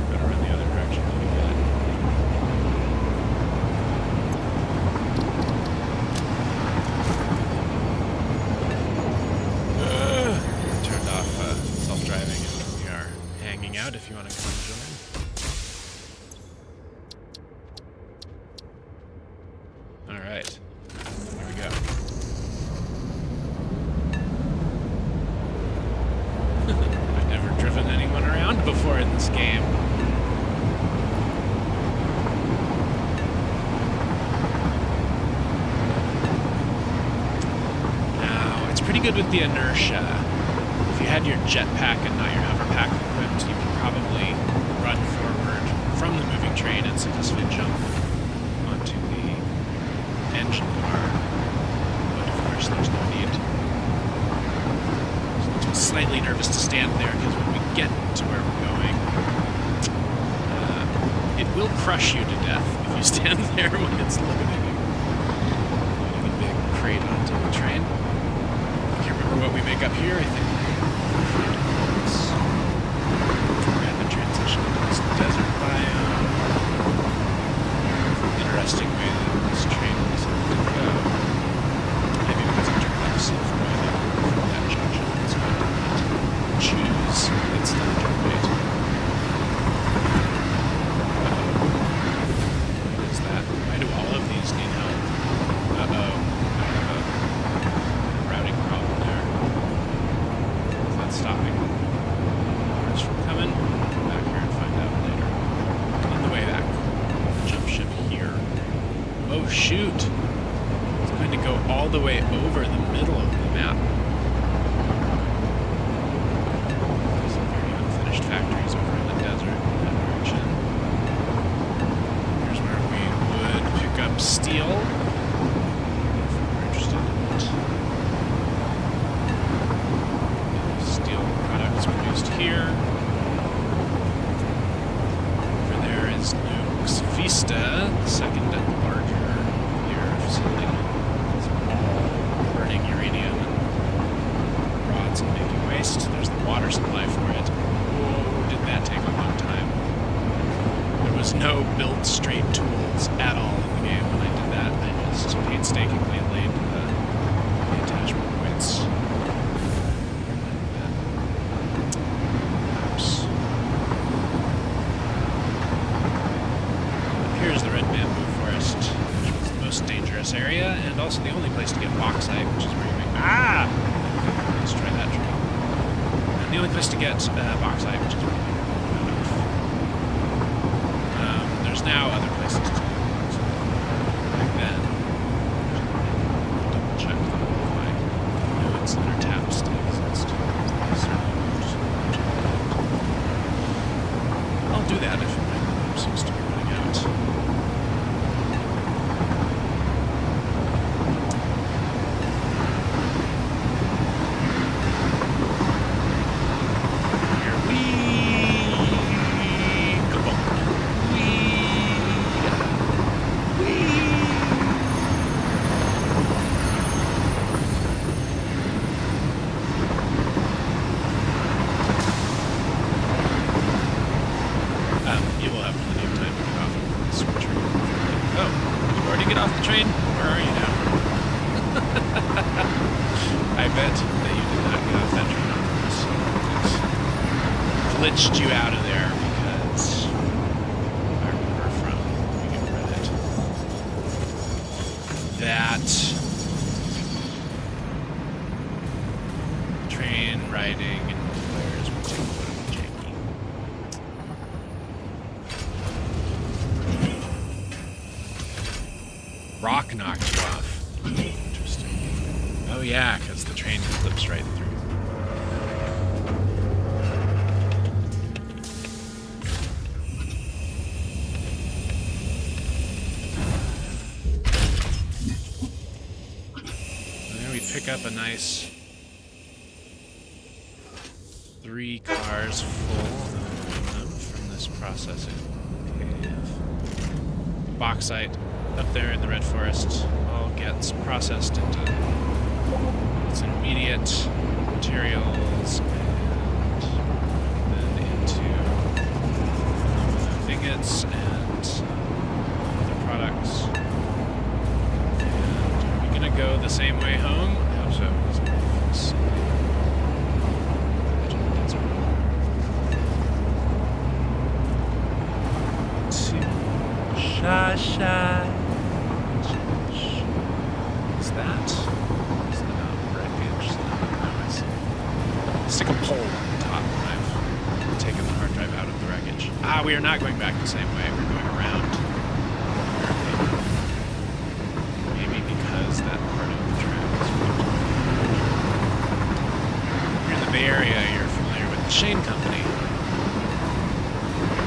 A: Better run the other direction. You'll be good. If you want to come join. Alright. Here we go. I've never driven anyone around before in this game. Now, it's pretty good with the inertia. If you had your jetpack and not your hoverpack equipped, you can probably run forward from the moving train and successfully jump onto the engine car. But of course, there's no need. So I'm slightly nervous to stand there, because when we get to where we're going, it will crush you to death if you stand there when it's loading a big crate onto the train. I can't remember what we make up here. I think rapid transition into this desert biome. Interesting way that this train is going to go. Maybe because it turned out self-driving from that junction, it's going to not choose its standard weight. What is that? Why do all of these need help? Uh-oh. I have a routing problem there. It's not stopping. Where's from coming? Come back here and find out later. On the way back. Jump ship here. Oh shoot! It's going to go all the way over the middle of the map. There's some very unfinished factories over in the desert in that direction. Here's where we would pick up steel. If we're interested in it. Steel products produced here. Vista, the second and larger nuclear facility. It's all burning uranium and rods and making waste. There's the water supply for it. Whoa, did that take a long time. There was no build straight tools at all in the game when I did that. I just painstakingly laid the attachment points. Oops. Here's the red bamboo forest, which was the most dangerous area, and also the only place to get bauxite, which is where you make... Ah! Let's try that tree. And the only place to get bauxite, which is where you make there's now other places to get bauxite. Back then, double check that all of my nodes that are tapped still exist. I'll do that if my room seems to be running out. Here we go. You will have plenty of time to get off of this train. Oh, did you already get off the train? Where are you now? I bet that you did not get off that train on purpose. It glitched you out of there because I remember from reading Reddit that train riding and players would take a little janky. Rock knocked you off. Interesting. Oh yeah, because the train flips right through. And there we pick up a nice 3 cars full of aluminum from this processing cave. Bauxite up there in the red forest all gets processed into its intermediate materials and then into aluminum ingots and other products. And are we gonna go the same way home? I hope so. Shy. Is that? Is that wreckage? Stick a pole on the top when I've taken the hard drive out of the wreckage. Ah, we are not going back the same way. We're going around. Maybe because that part of the track is flipped. You're in the Bay Area, you're familiar with the Shane Company.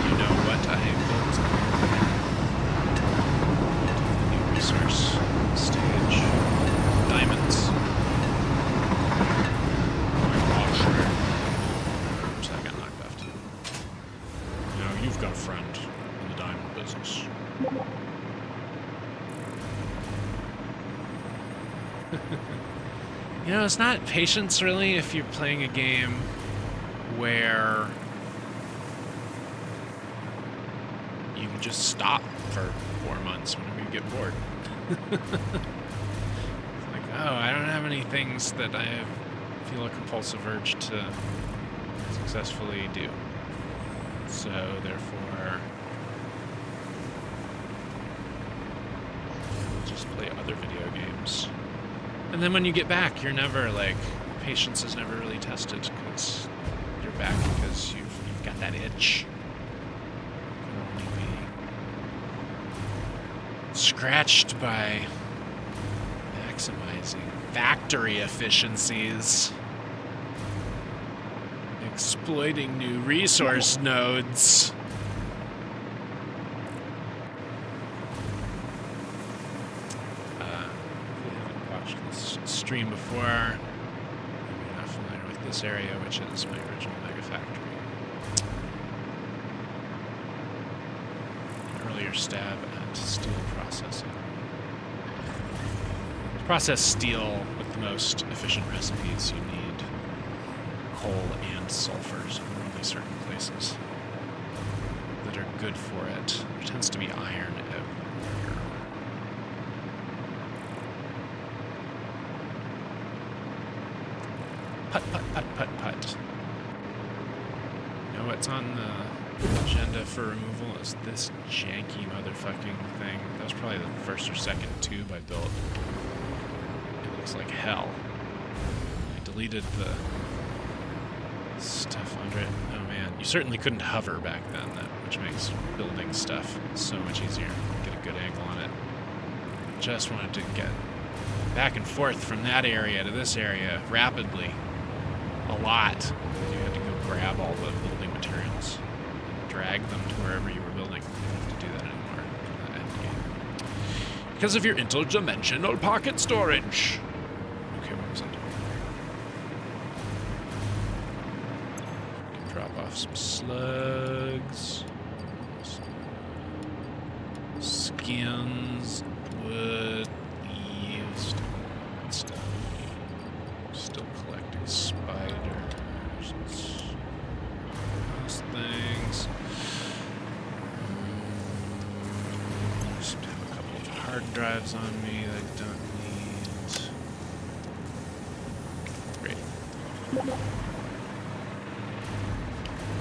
A: You know what I built? Resource stage. Diamonds. Oops, I got knocked off too. You know, you've got a friend in the diamond business. You know, it's not patience really if you're playing a game where you can just stop for 4 months whenever you get bored. It's like, oh, I don't have any things that I feel a compulsive urge to successfully do. So, therefore, I'll just play other video games. And then when you get back, you're never, like, patience is never really tested because you're back because you've got that itch. Scratched by maximizing factory efficiencies, exploiting new resource nodes. If you haven't watched this stream before, you're not familiar with this area, which is my original mega factory. earlier stab at steel processing. To process steel with the most efficient recipes, you need coal and sulfur, so there are only certain places that are good for it. There tends to be iron everywhere. Putt, putt, putt, putt, putt. You know what's on the agenda for removal is this janky motherfucking thing. That was probably the first or second tube I built. It looks like hell. I deleted the stuff under it. Oh man, you certainly couldn't hover back then, which makes building stuff so much easier. Get a good angle on it. Just wanted to get back and forth from that area to this area rapidly. A lot. You had to go grab all the building materials, drag them to wherever you were building. You don't have to do that anymore in the end game. Because of your interdimensional pocket storage. Okay, what was I doing there? Drop off some slugs. Skins, wood, leaves, that stuff. Still collecting spiders. Those things. Just have a couple of hard drives on me that I don't need. Great.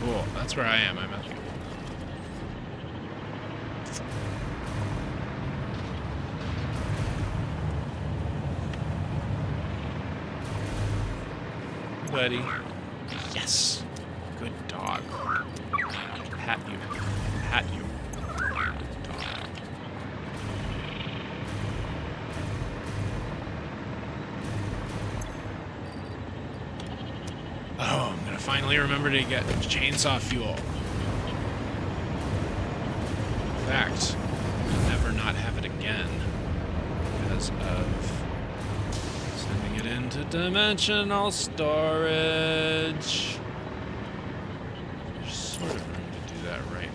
A: Cool, that's where I am. I'm at the buddy. Yes. Good dog. Pat you. Pat you. Dog. Oh, I'm gonna finally remember to get chainsaw fuel. In fact, I'll never not have it again because of sending it into dimensional storage. There's sort of room to do that right here.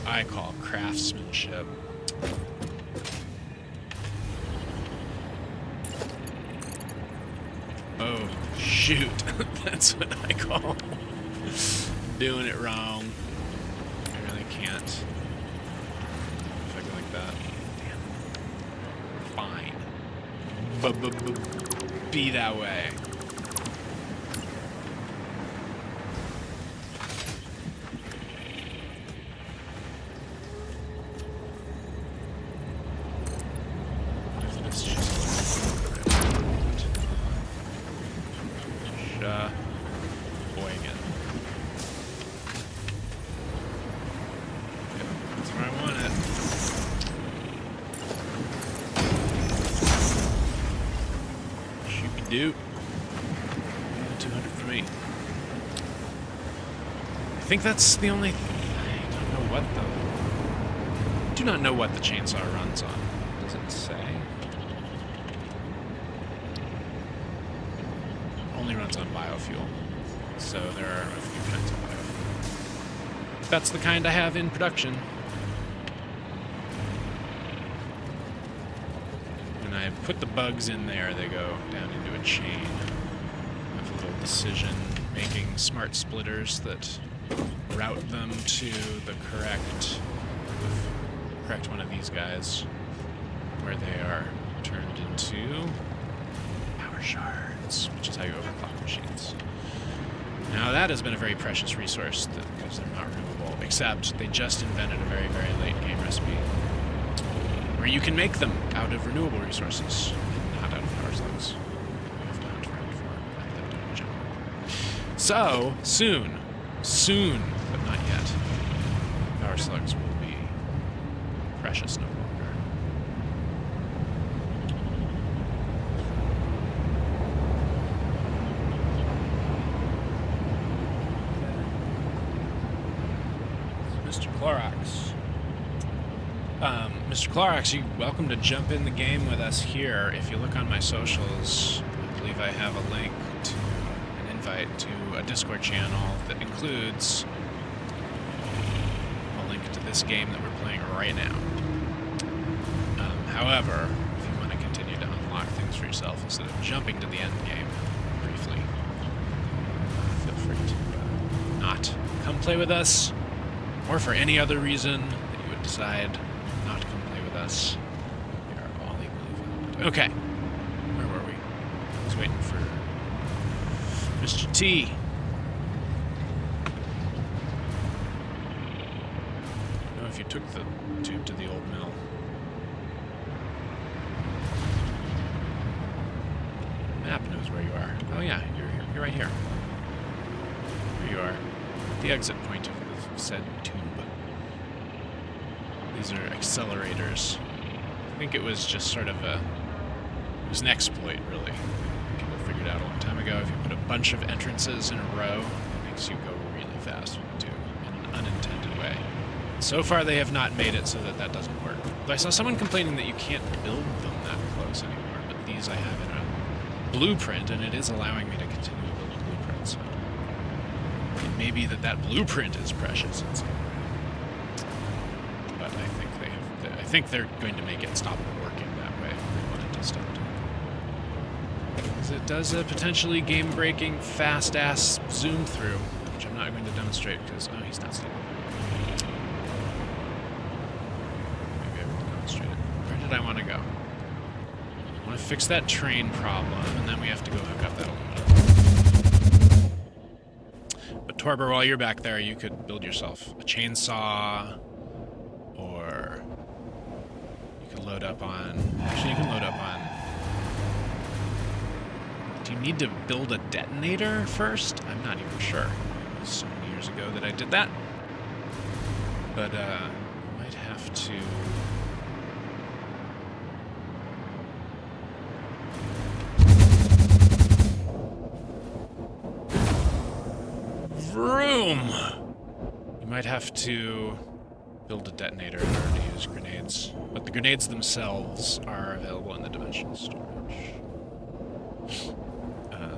A: I call craftsmanship. Oh, shoot. That's what I call doing it wrong. I really can't. If I go like that. Damn. Fine. Be that way. Do 200 for me. I think that's the only. I don't know what the. Do not know what the chainsaw runs on. Does it say? Only runs on biofuel. So there are a few kinds of biofuel. That's the kind I have in production. I put the bugs in there, they go down into a chain of little decision-making smart splitters that route them to the correct one of these guys, where they are turned into power shards, which is how you overclock machines. Now that has been a very precious resource because they're not removable, except they just invented a very, very late game recipe where you can make them out of renewable resources, and not out of power slugs. You have to hunt around for them, like that in general. So, soon, but not yet, power slugs will be precious no longer. Mr. Clorox. Mr. Clorox, you're welcome to jump in the game with us here. If you look on my socials, I believe I have a link to an invite to a Discord channel that includes a link to this game that we're playing right now. However, if you want to continue to unlock things for yourself instead of jumping to the end game briefly, feel free to not come play with us, or for any other reason that you would decide not to come play with us. We are all equally valid. Okay. Where were we? I was waiting for Mr. T. I don't know if you took the tube to the old mill. The map knows where you are. Oh yeah, you're right here. Here you are. The exit point of said tube. These are accelerators. I think it was just sort of it was an exploit, really. People figured out a long time ago, if you put a bunch of entrances in a row, it makes you go really fast with the tube in an unintended way. So far, they have not made it so that that doesn't work. Though I saw someone complaining that you can't build them that close anymore, but these I have in a blueprint, and it is allowing me to continue to build a blueprint, so it may be that that blueprint is precious in some way. But I think they're going to make it stop working that way. They want it to stop doing it. Because it does a potentially game-breaking, fast-ass zoom-through, which I'm not going to demonstrate because, oh, he's not still. Maybe I will demonstrate it. Where did I want to go? I want to fix that train problem, and then we have to go hook up that aluminum. But Torber, while you're back there, you could build yourself a chainsaw, or you could load up on... Actually, you can load up on... Do you need to build a detonator first? I'm not even sure. It was so many years ago that I did that. But, might have to... Vroom! You might have to build a detonator in order to use grenades. But the grenades themselves are available in the dimensional storage.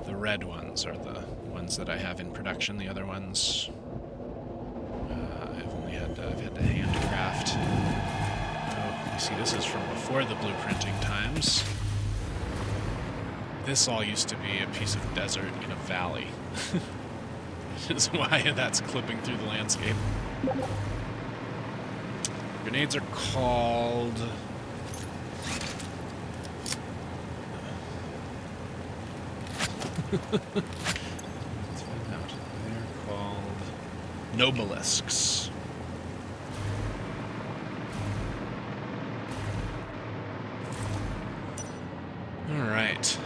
A: The red ones are the ones that I have in production. The other ones, I've had to handcraft. Oh, you see, this is from before the blueprinting times. This all used to be a piece of desert in a valley. Which is why that's clipping through the landscape. Grenades are called... Let's find out. They're called Nobelisks. All right.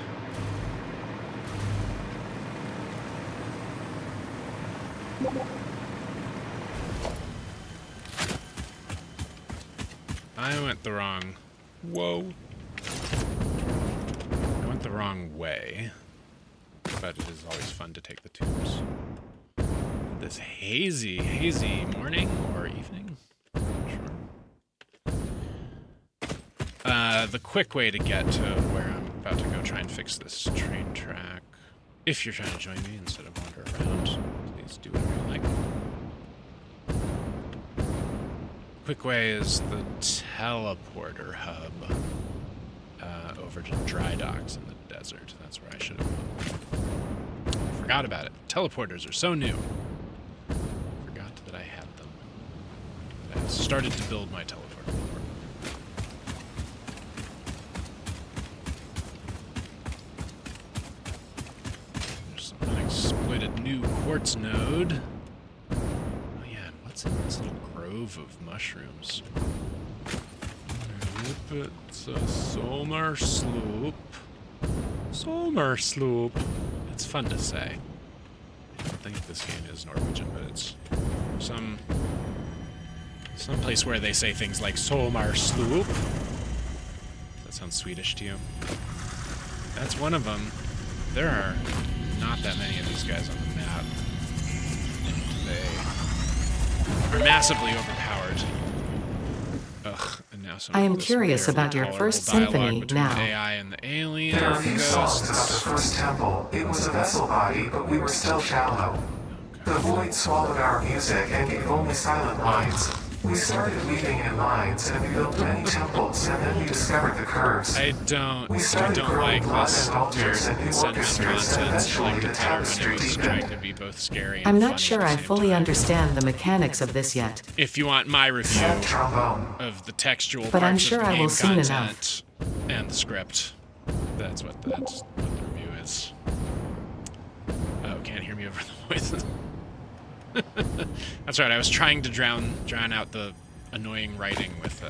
A: I went the wrong... Whoa. I went the wrong way. But it is always fun to take the tubes. This hazy morning or evening? Sure. The quick way to get to where I'm about to go try and fix this train track, if you're trying to join me instead of wander around, please do whatever you like. Quick way is the teleporter hub over to dry docks in the desert. That's where I should have gone. I forgot about it. Teleporters are so new. I forgot that I had them. I started to build my teleporter. There's some unexploited new quartz node. Oh yeah, and what's in this little grove of mushrooms? It's a summer sloop. Summer sloop. It's fun to say. think this game is Norwegian, but it's some place where they say things like "Sommarsloop." That sounds Swedish to you? That's one of them. There are not that many of these guys on the map. They are massively overpowered. Ugh, and now some
B: I am
A: of this
B: curious
A: weirdly
B: about your
A: tolerable
B: first
A: dialogue
B: symphony
A: between
B: now.
A: the AI and the alien.
C: There are few songs about the first temple. It was a vessel body, but we were still shallow. The void swallowed our music and gave only silent lines. We started weaving in lines, and we built many temples, and then we discovered the curves.
A: I don't
C: We started
A: like
C: growing blood
A: this
C: and altars and new
A: sentiment
C: orchestras, and
A: content. I
C: eventually
A: like
C: the
A: it better when it
C: tapestry
A: was trying
C: deepened.
A: to be both scary and
B: I'm
A: funny
B: not sure
A: at the
B: I
A: same
B: fully
A: time.
B: understand the mechanics of this yet.
A: If you want my review
C: Sad trombone.
A: of the textual
B: But I'm
A: parts
B: sure
A: of the
B: I will
A: game
B: soon
A: content and the script, that's what the review is. Oh, can't hear me over the voices. That's right. I was trying to drown out the annoying writing with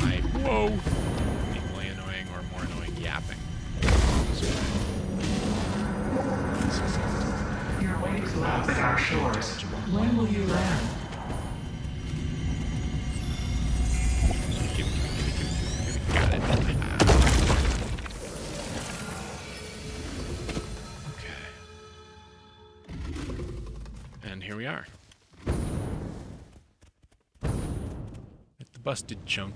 A: my equally annoying or more annoying yapping.
C: Your waves lap at our shores. When will you land?
A: Got it. Okay. And here we are. At the busted chunk.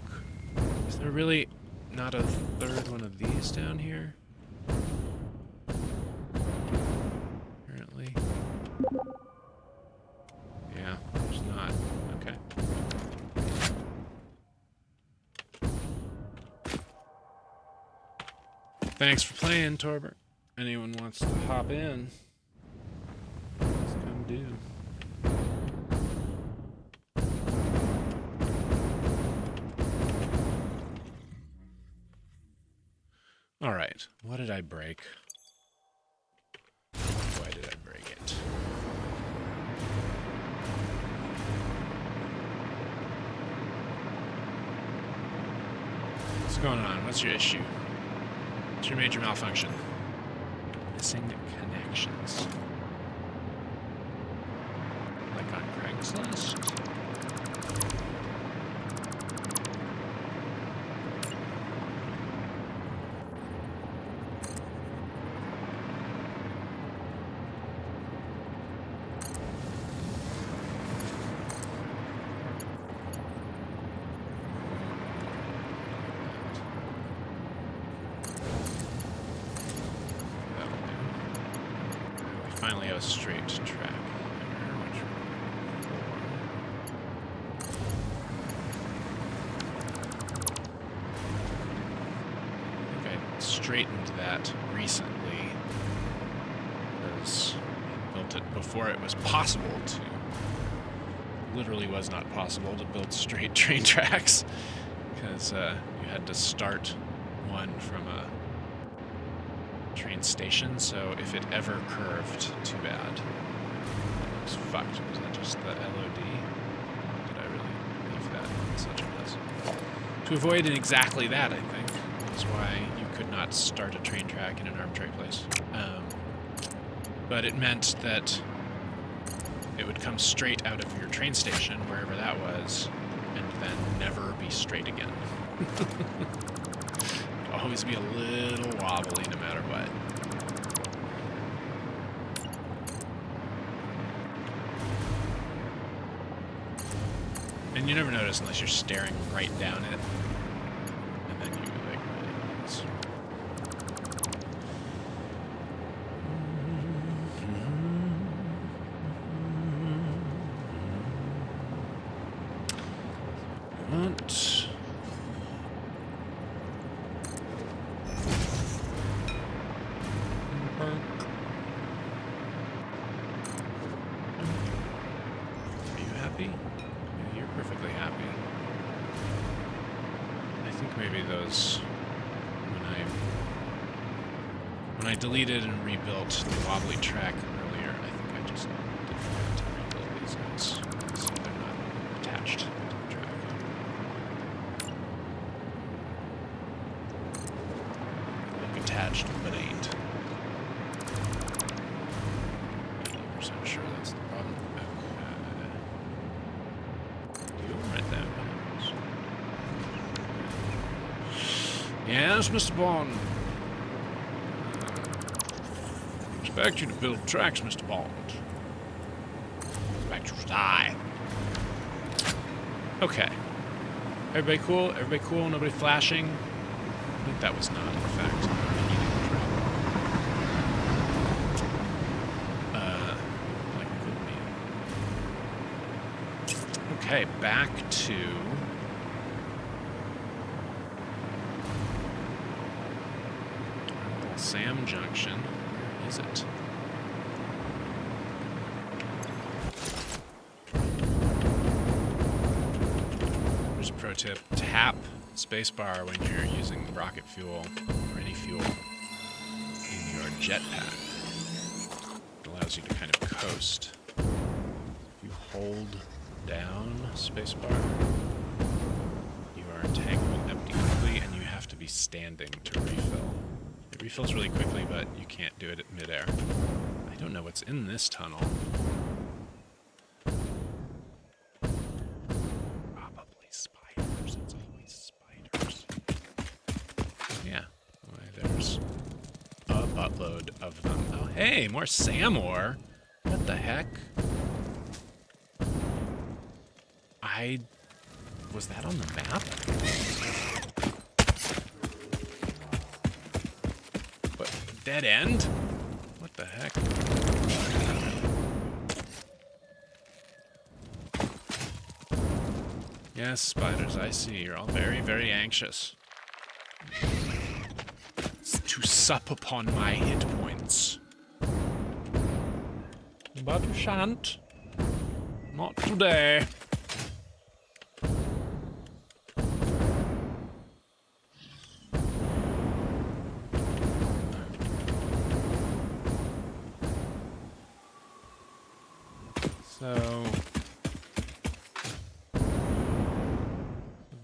A: Is there really not a third one of these down here? Apparently. Yeah, there's not. Okay. Thanks for playing, Torbert. Anyone wants to hop in, let's come do. All right, what did I break? Why did I break it? What's going on? What's your issue? What's your major malfunction? Missing connections. Like on Craigslist? Finally have a straight track here, which I think I straightened that recently because I built it before it was possible to, literally was not possible to build straight train tracks because you had to start one from a train station, so if it ever curved, too bad. It was fucked. Was that just the LOD? Did I really leave that in such a mess? To avoid exactly that, I think, is why you could not start a train track in an arbitrary place. But it meant that it would come straight out of your train station, wherever that was, and then never be straight again. Always be a little wobbly no matter what. And you never notice unless you're staring right down it. And then you like it's when I deleted and rebuilt the wobbly track earlier, I think I just did forget to rebuild these guys, so they're not attached to the track. Look attached, but ain't. 80% Yes, Mr. Bond. Expect you to build tracks, Mr. Bond. Expect you to die. Okay. Everybody cool? Everybody cool? Nobody flashing? I think that was not, in fact, like it could be. Okay, back to... Sam Junction. Where is it? Here's a pro tip. Tap spacebar when you're using rocket fuel or any fuel in your jetpack. It allows you to kind of coast. If you hold down spacebar, you are entangled empty quickly and you have to be standing to refill. It refills really quickly, but you can't do it at midair. I don't know what's in this tunnel. Probably spiders. It's always spiders. Yeah. Well, there's a buttload of them. Oh, hey, more SAM ore. What the heck? Was that on the map? Dead end? What the heck? Yes, spiders, I see. You're all very, very anxious to sup upon my hit points. But you shan't. Not today. So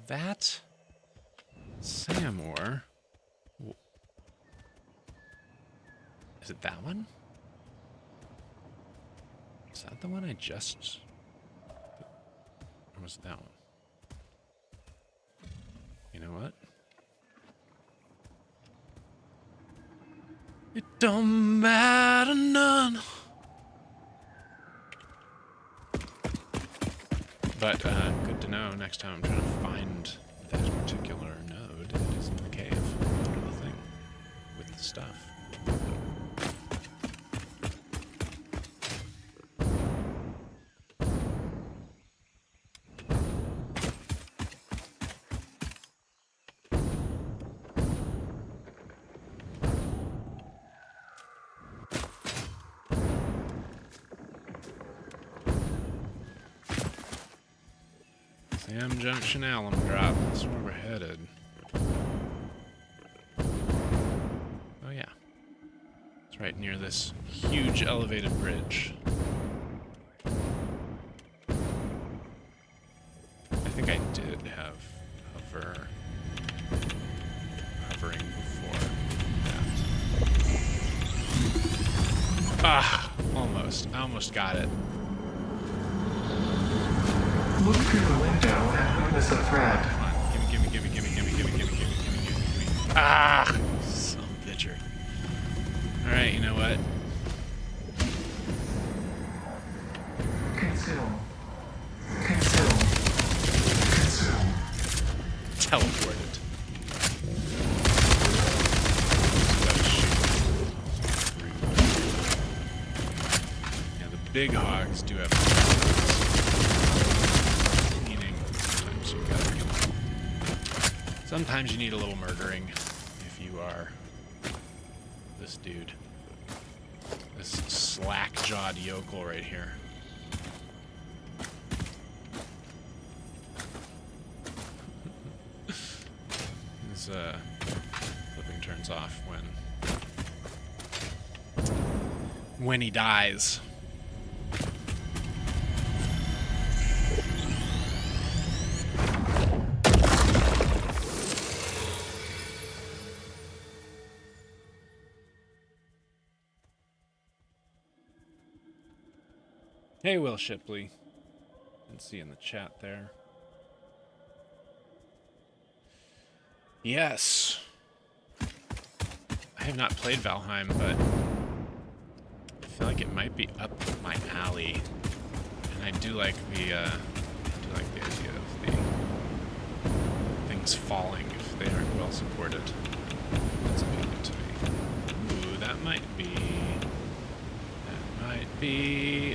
A: that SAM ore, is it that one? Is that the one I just, or was it that one? You know what? It don't matter none. But good to know next time I'm trying to find that particular node. It is in the cave under the thing with the stuff. Sam Junction Alum Drop. That's where we're headed. Oh yeah. It's right near this huge elevated bridge. I think I did have hovering before that. Ah, almost. I almost got it.
C: Look through the window and witness a threat.
A: Come on, gimme. Ah! Son of a bitcher. Alright, you know what?
C: Consume.
A: Teleported. Yeah, the big hogs do have meaning sometimes you gotta kill them. Sometimes you need a little murdering if you are this dude. This slack-jawed yokel right here. His flipping turns off when he dies. Hey, Will Shipley. You can see in the chat there. Yes. have not played Valheim, but I feel like it might be up my alley. And I do like the idea of the things falling if they aren't well supported. That's appealing to me. Ooh, that might be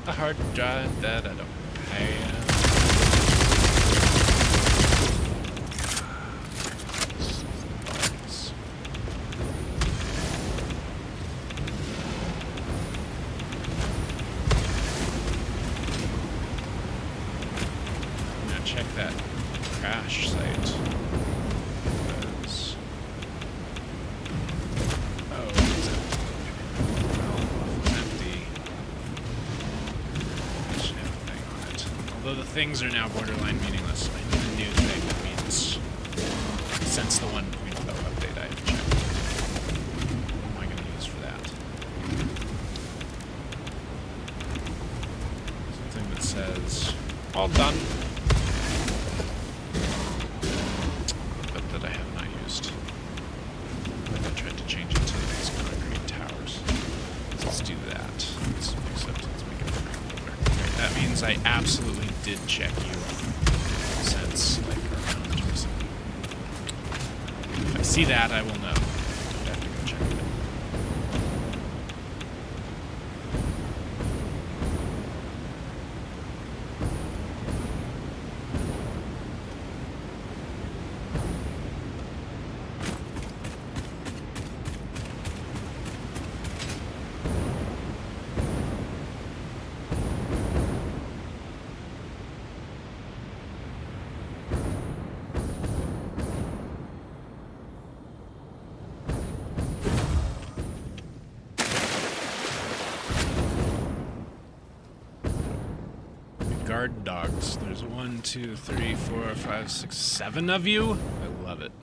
A: a hard drive that I don't have. Check that crash site. Because... oh, it's empty. Well, it's empty. I should have a thing on it. Although the things are now borderline meaningless. I need a new thing that means since the 1.0 update I have checked. What am I going to use for that? Something that says, all done. I absolutely did check you since like around recently. If I see that, I will know. I have to go check it. Guard dogs. There's 1, 2, 3, 4, 5, 6, 7 of you. I love it.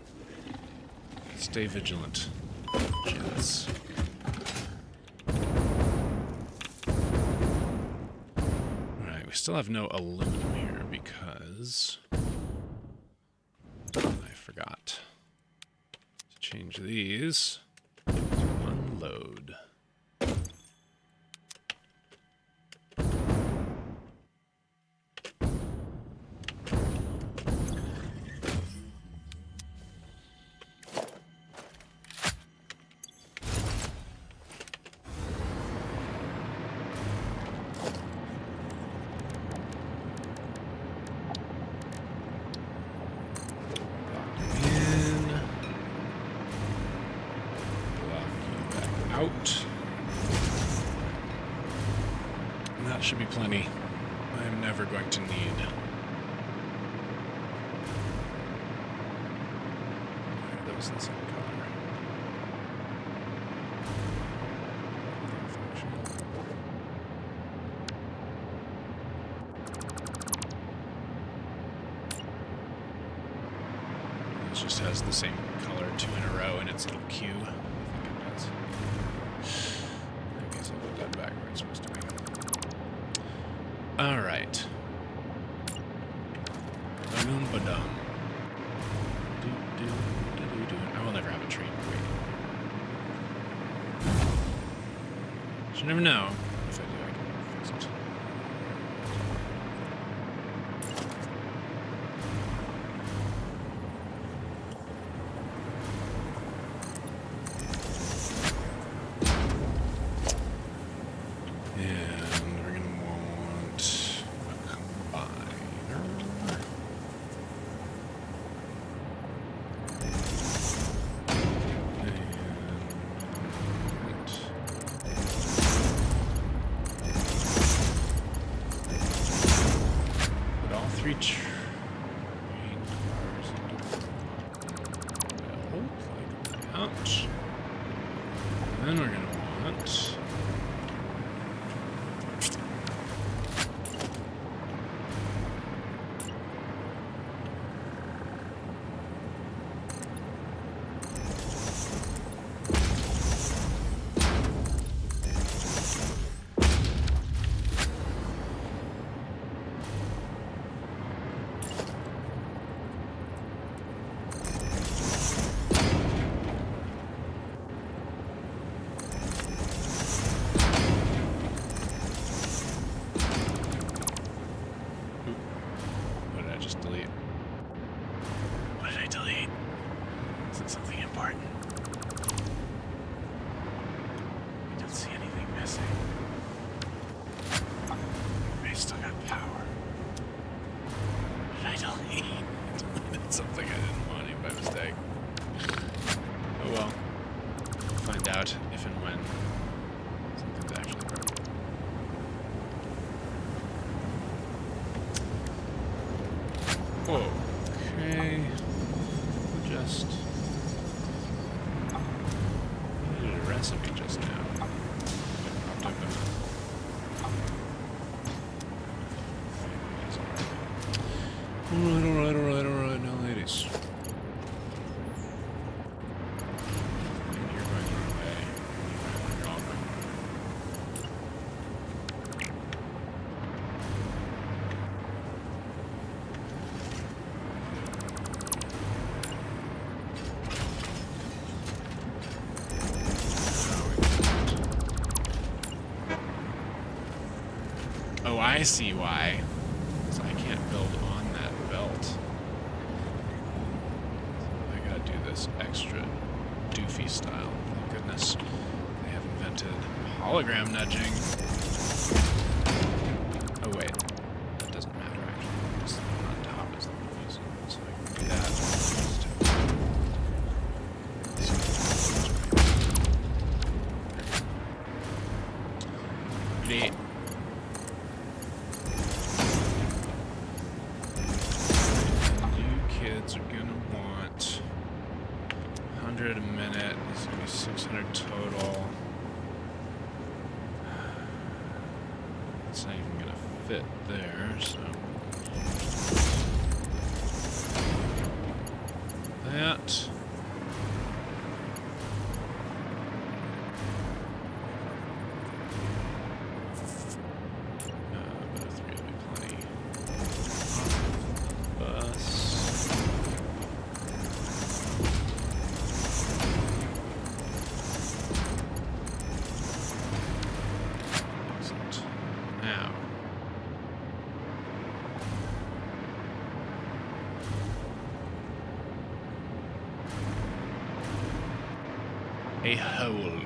A: Stay vigilant. Yes. Alright, we still have no aluminum here because I forgot to change these to unload. Out. And that should be plenty. I am never going to need. That was the same color. It just has the same color 2 in a row in its little queue. Back where it's supposed to be. All right. Ba-dum. I will never have a train. Wait. Should never know. If I do, I can fix it. Then we're going to want just delete? What did I delete? Is it something important? I don't see anything missing. I still got power. What did I delete? I deleted something I didn't want to by mistake. Oh well. We'll find out if and when something's actually broken. Okay. Just needed a recipe just now. It popped up in Alright, now ladies. You're going your way. You're all going. Oh, I see why. Because I can't build on that belt. So I gotta do this extra doofy style. Thank goodness they have invented hologram nudging. Oh wait, it doesn't matter actually. Just on top is the movies. So I can do that. Great. Are gonna want 100 a minute. It's gonna be 600 total. It's not even gonna fit there, so that. But a 3 would be plenty. Bus. Now, a hole.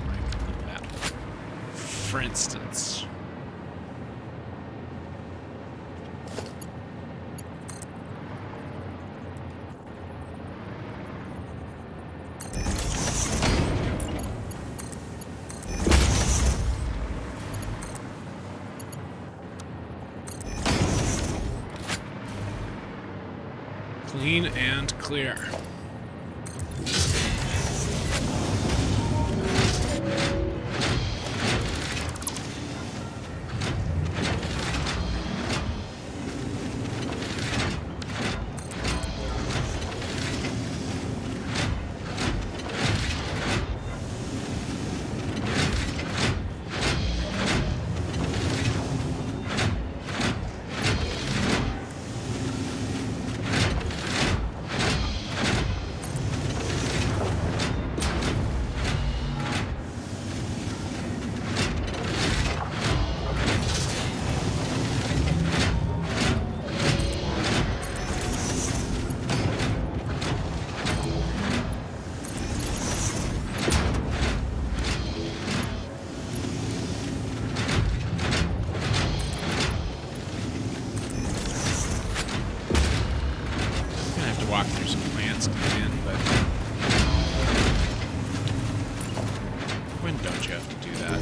A: Like that. For instance. Clean and clear. Walk through some plants to get in, but when don't you have to do that?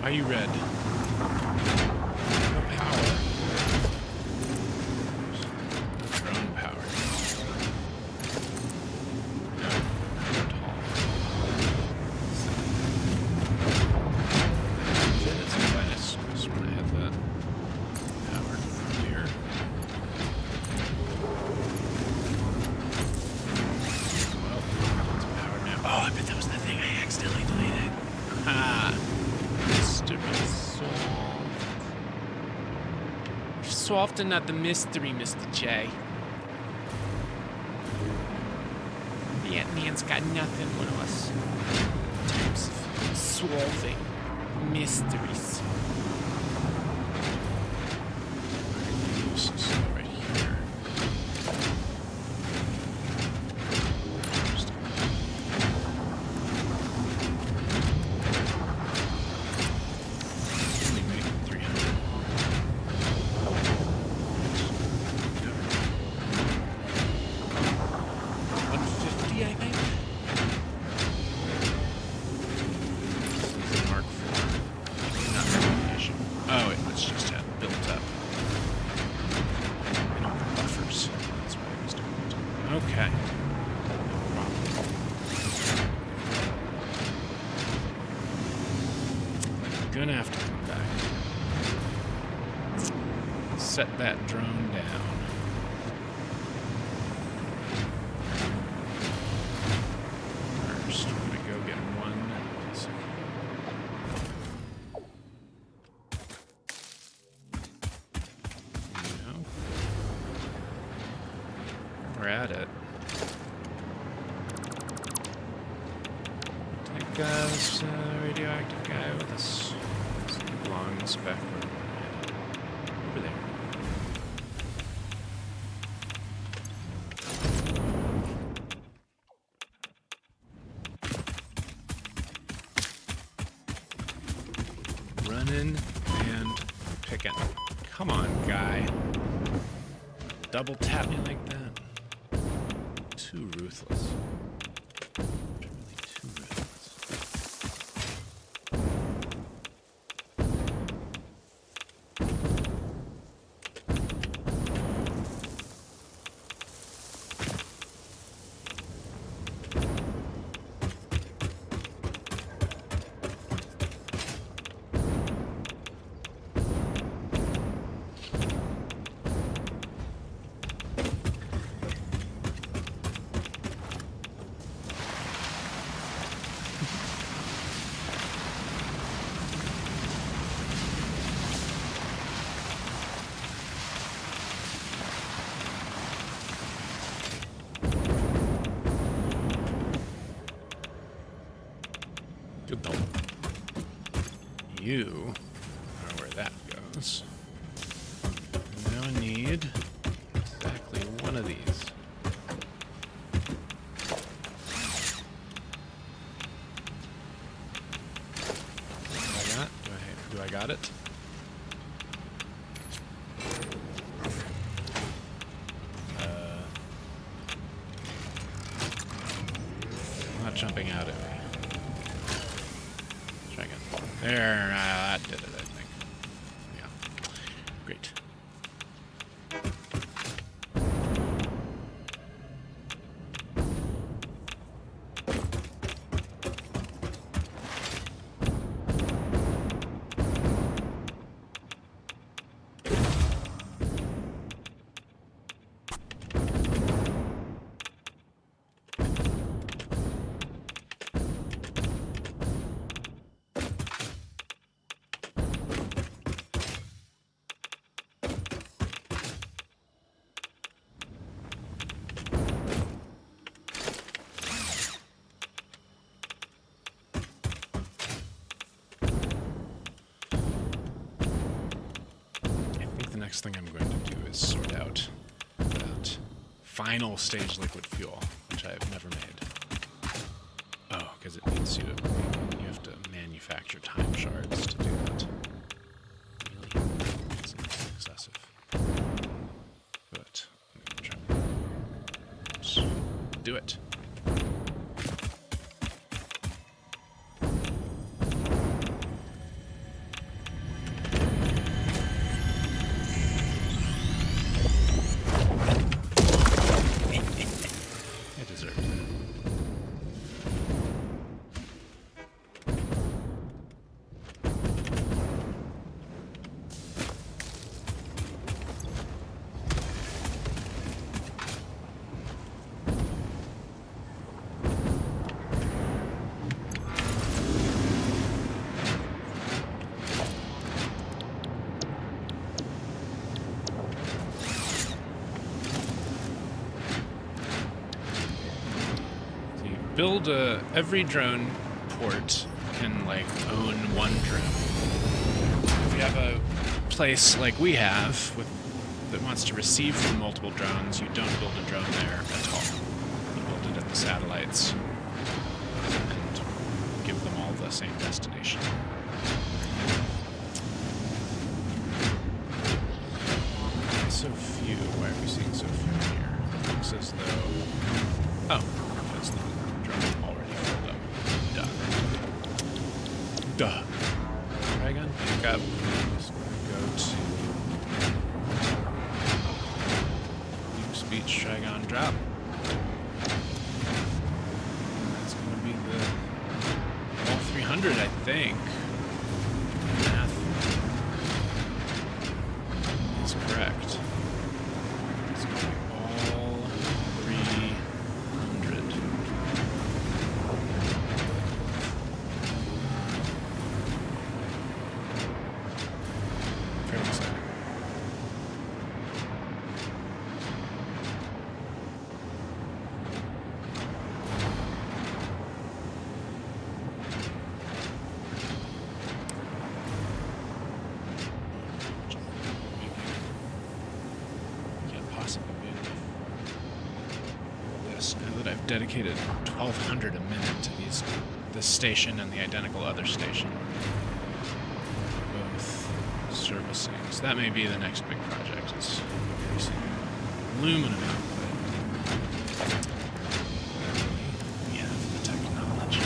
A: Are you red? No power. Drone power. No. Tall. Yeah, that's minus when I had that power here. Well, it's powered now. Oh, I bet that was the thing I accidentally deleted. Ha! Mystery solved. We've solved another mystery, Mr. J. The Ant-Man's got nothing on us in terms of solving mysteries. So right here. Only make 300. 150, I think. This is a Mark IV. Not combination. Oh, it's just built up. And all the buffers. That's why I was doing it. Okay. No problem. I'm gonna have to come back. Set that drone down. First, I'm gonna go get one piece of. No. We're at it. Take this radioactive guy with us. He belongs back where we're headed. Over there. Running and picking. Come on, guy. Double tap me like that. Too ruthless. Really too ruthless. Good though. You are where that goes. Now I need exactly one of these. What I got? Do I got it? Not jumping out at me. Try again. There, that did it, I think. Yeah. Great. Next thing I'm going to do is sort out that final stage liquid fuel, which I have never made. Oh, because it needs you have to manufacture time shards to do that. Really? It's excessive. But I'm going to try to do it. build every drone port can like own one drone. If you have a place like we have that wants to receive from multiple drones, you don't build a drone there at all. You build it at the satellites and give them all the same destination. So few. Why are we seeing so few here? It looks as though... Oh, because the drone already filled up. Duh. Dragon, pick up. Just go to... Deep speech, Dragon, drop. That's going to be the... all 300, I think. Math is correct. It's going to be all 300. Very exciting. Can't possibly be enough. This, now that I've dedicated 1,200 a minute to this station and the identical other station, both servicing. So that may be the next big project, is increasing aluminum output. We have the technology.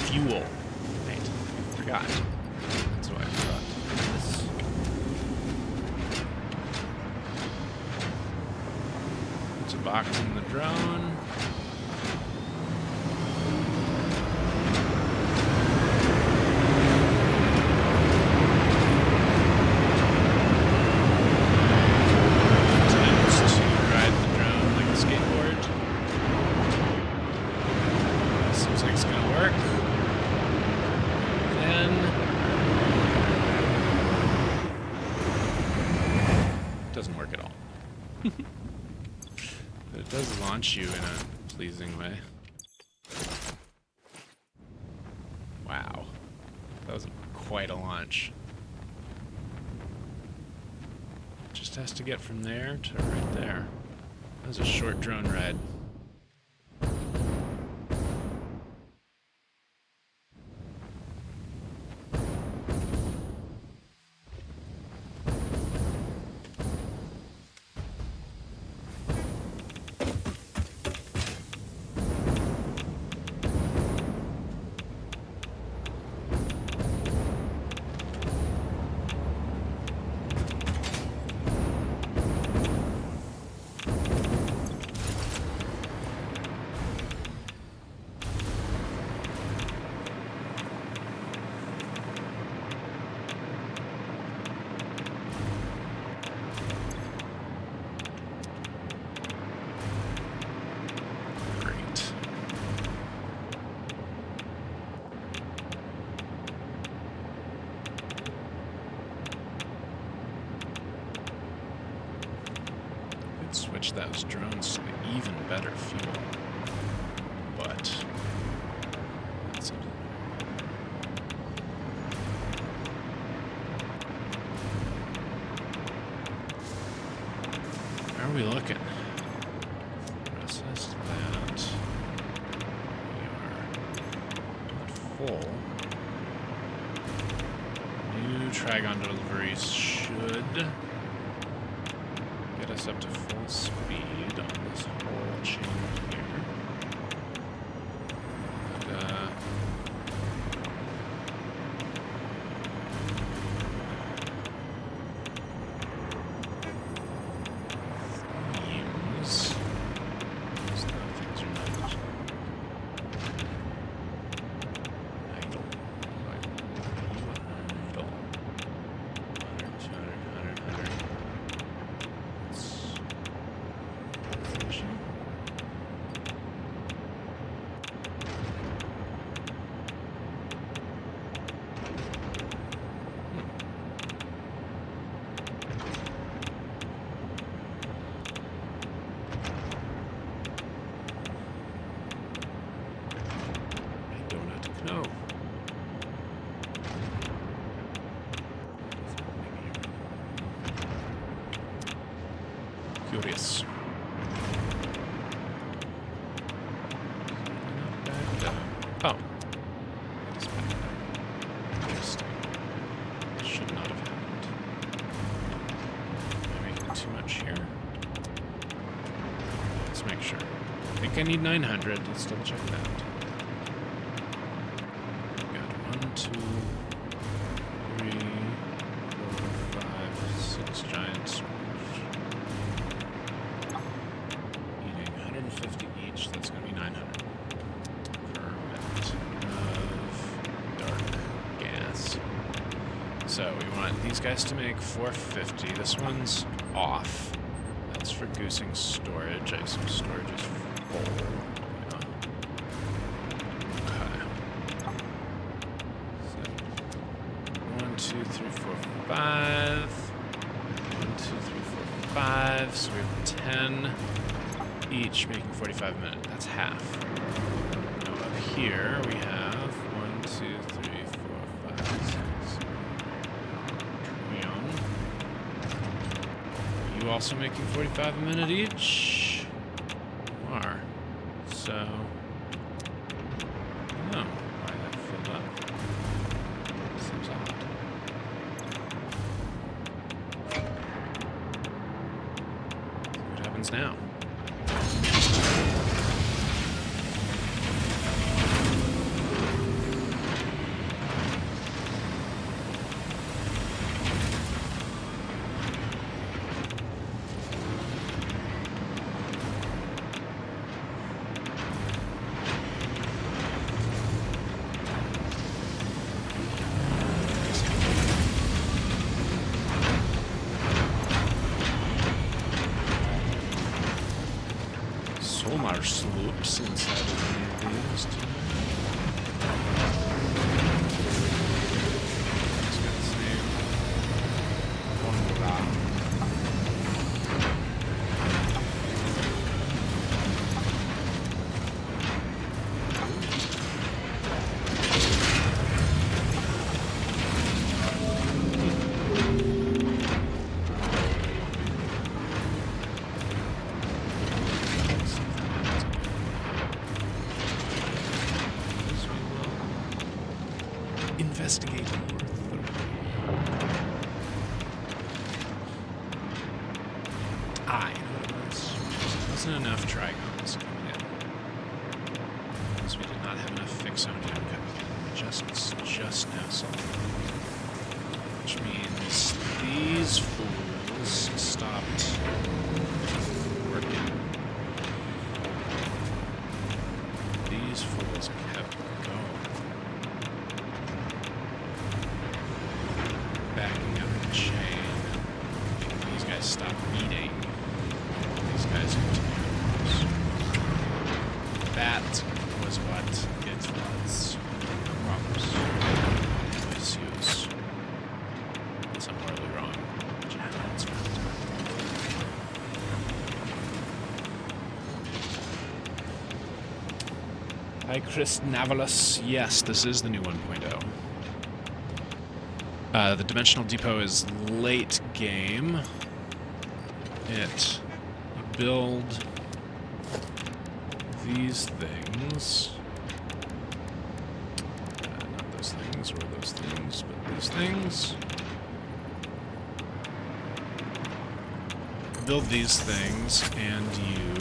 A: Fuel. Right. I forgot. That's why I forgot this. It's a box in the drone. Times to ride the drone like a skateboard. Seems like it's gonna work. Doesn't work at all. But it does launch you in a pleasing way. Wow. That was quite a launch. Just has to get from there to right there. That was a short drone ride. and switch those drones to even better fuel. But that's something. How are we looking? Process that. We are not full. New Trigon deliveries should get us up to full speed on this whole chain here. But, themes. Things are not idle. Idle. 100, 200, 100, 100. No. Curious. Oh. That is bad. Interesting. Should not have happened. Am I making too much here? Let's make sure. I think I need 900. Let's double check that. 2, 3, 4, 5, 6 giants. Eating 150 each. That's going to be 900 per minute of dark gas. So we want these guys to make 450. This one's off. That's for goosing storage. I assume storage is full. 2, 3, 4, 5. 1, 2, 3, 4, 5. So we have 10 each, making 45 a minute. That's half. Now up here we have 1, 2, 3, 4, 5, 6. Are you also making 45 a minute each? You are. So, I don't know why that filled up. Seems odd. What happens now? Solar slopes inside of one of these too. It's got its name. Frontalot. Investigate more thoroughly. You know what it was? There wasn't enough Trigons coming in. Because we did not have enough Fixonia coming in. Just now saw them. Which means these fools stopped working. These fools kept going. Backing up the chain. These guys stop eating. These guys continue. That was what it was. Promise. Misuse. Unless I'm morally wrong. That's right. Hi, Chris Navalis. Yes, this is the new 1.0. The Dimensional Depot is late game. You build these things. Not those things or those things, but these things. You build these things, and you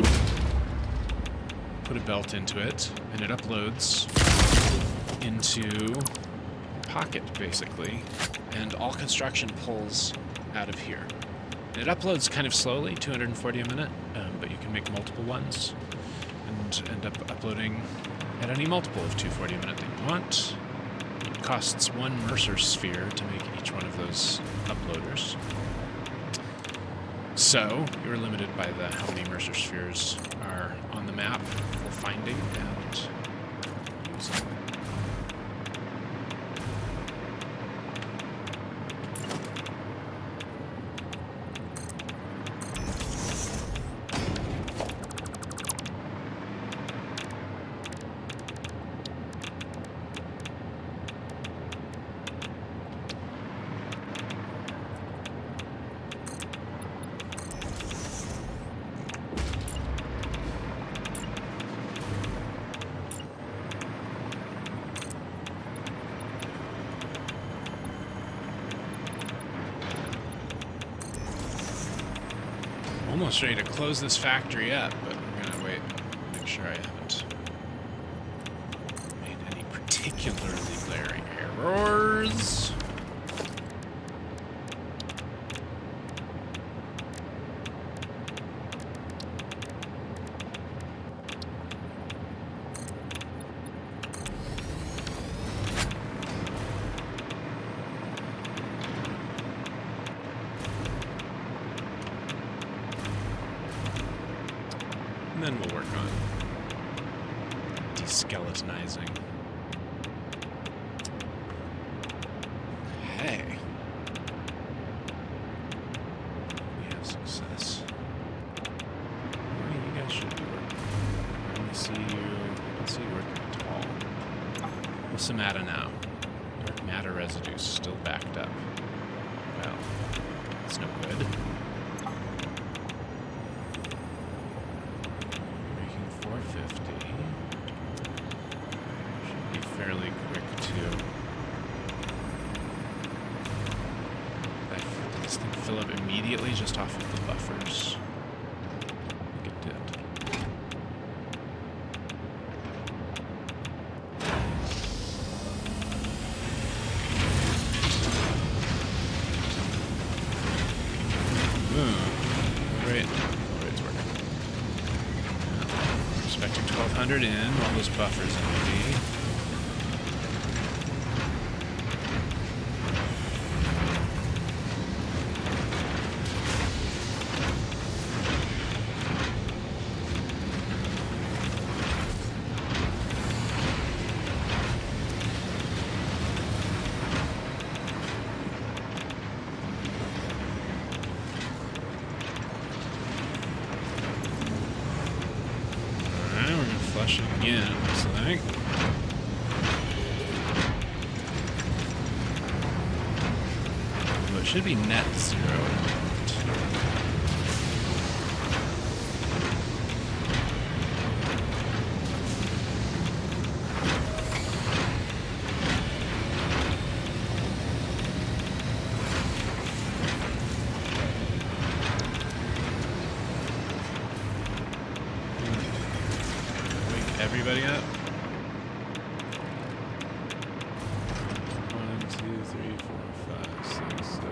A: put a belt into it, and it uploads into Pocket, basically, and all construction pulls out of here. And it uploads kind of slowly, 240 a minute, but you can make multiple ones and end up uploading at any multiple of 240 a minute that you want. It costs 1 Mercer sphere to make each one of those uploaders. So you're limited by how many Mercer spheres are on the map for finding and using. Almost ready to close this factory up, but I'm gonna wait and make sure I haven't made any particularly glaring errors. And then we'll work on de-skeletonizing. Hey. We have success. Well, you guys should be working. Let me see you. Let's see you working at all. What's the matter now? Dark matter residues still backed up. Well, that's no good. Making 450. Should be fairly quick too. Did this thing fill up immediately just off of the buffers? I think it did. Great. It's working. Expecting 1,200 in while those buffers empty. Flush it again, looks like. Well, it should be net zero at the moment. Everybody up? 1, 2, 3, 4, 5, 6, 7,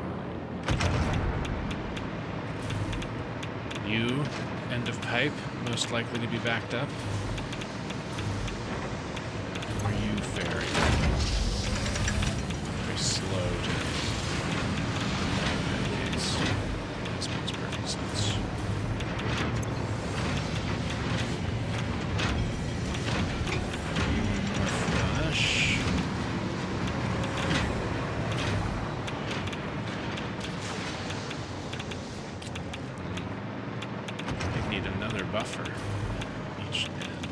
A: 8. You, end of pipe, most likely to be backed up. Or you, ferry. Very slow to. In that case, this makes perfect sense. Need another buffer each end.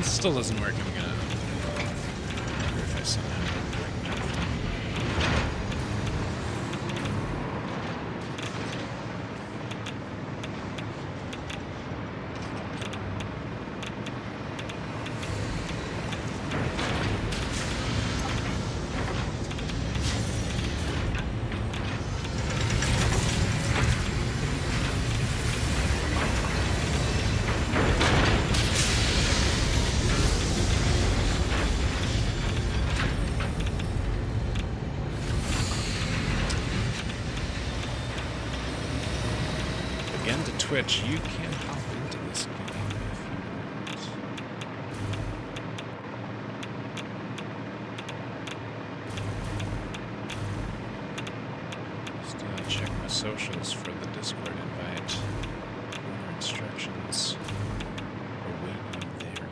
A: this still doesn't work, I'm gonna verify somehow. Again, to Twitch, you can hop into this game if you want. Just check my socials for the Discord invite. More instructions await you therein.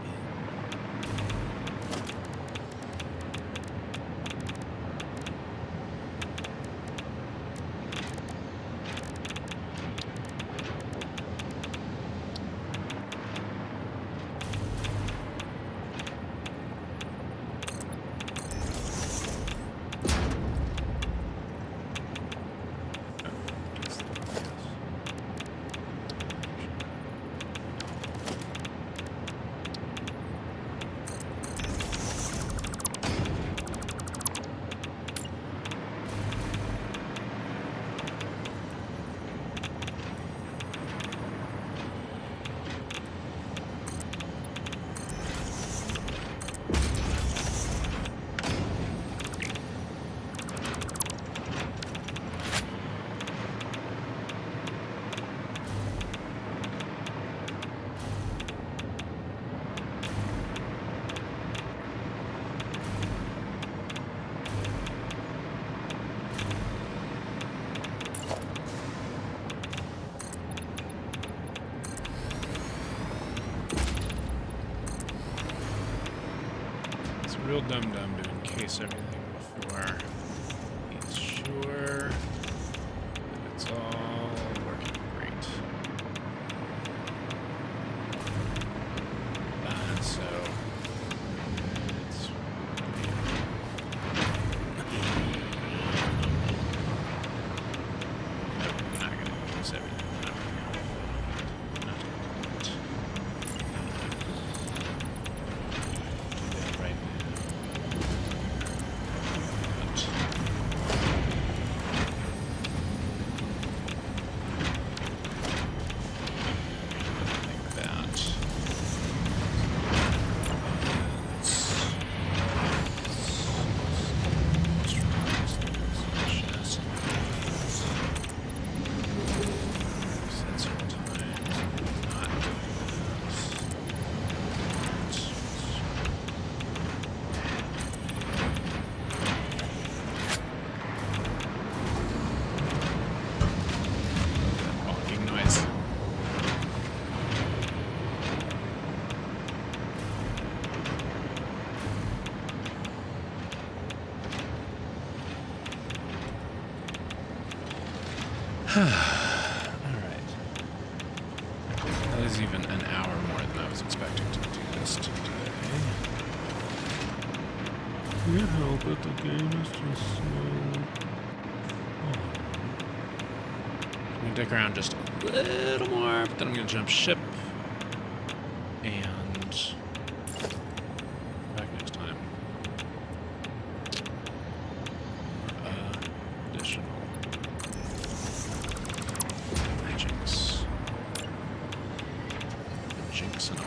A: Real dum-dum to encase everything before he's sure that it's all working great. So it's nope, I'm not gonna encase everything. Not gonna do it. Right now. Alright. That is even an hour more than I was expecting to do this today. Can't help it, the game is just slow. I'm gonna dick around just a little more, but then I'm gonna jump ship. And back next time. Additional magics. Jinx and all.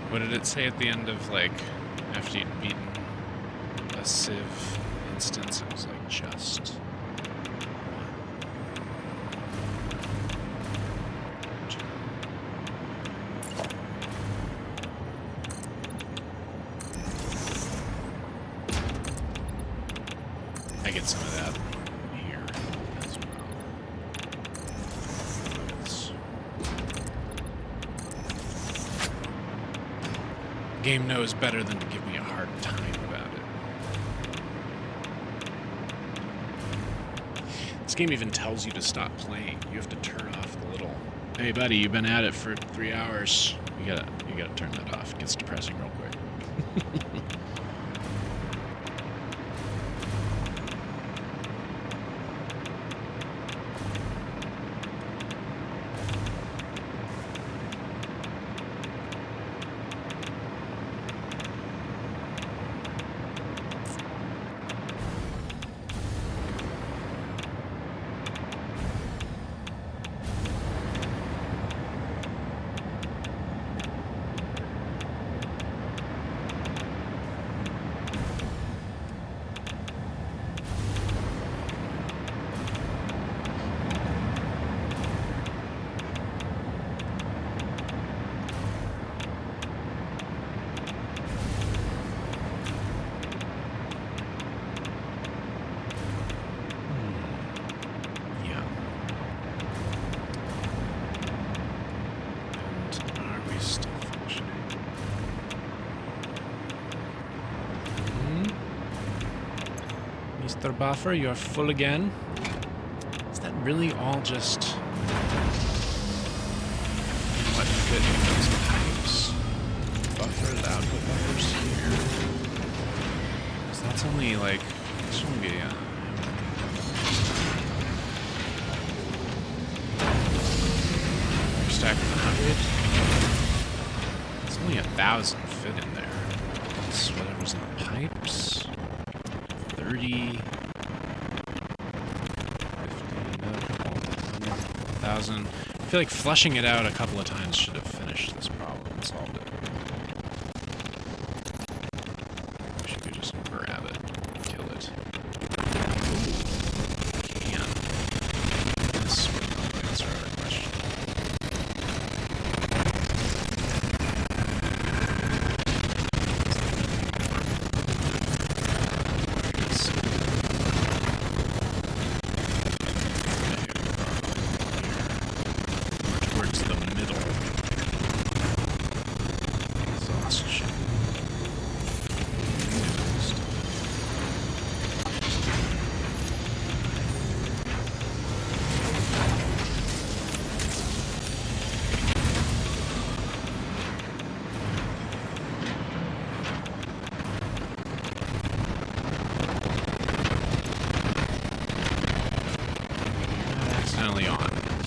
A: What did it say at the end of, like, after you'd beaten a Civ instance? It was like just one. get some of that here as well. It's... The game knows better than to give me a hard time about it. This game even tells you to stop playing. You have to turn off the little, hey buddy, you've been at it for 3 hours. You gotta turn that off. It gets depressing real quick. Mr. Buffer, you're full again. Is that really all just what fit in those pipes? Buffers, output buffers here. So that's only like, this should only be stack with 100. It's only 1,000 fit in there. That's whatever's in the pipes. 30, 50, another couple, 100, 1,000. I feel like flushing it out a couple of times should have finished this problem and solved it. Wish you could just grab it, kill it. Ooh, can. This would help answer our question.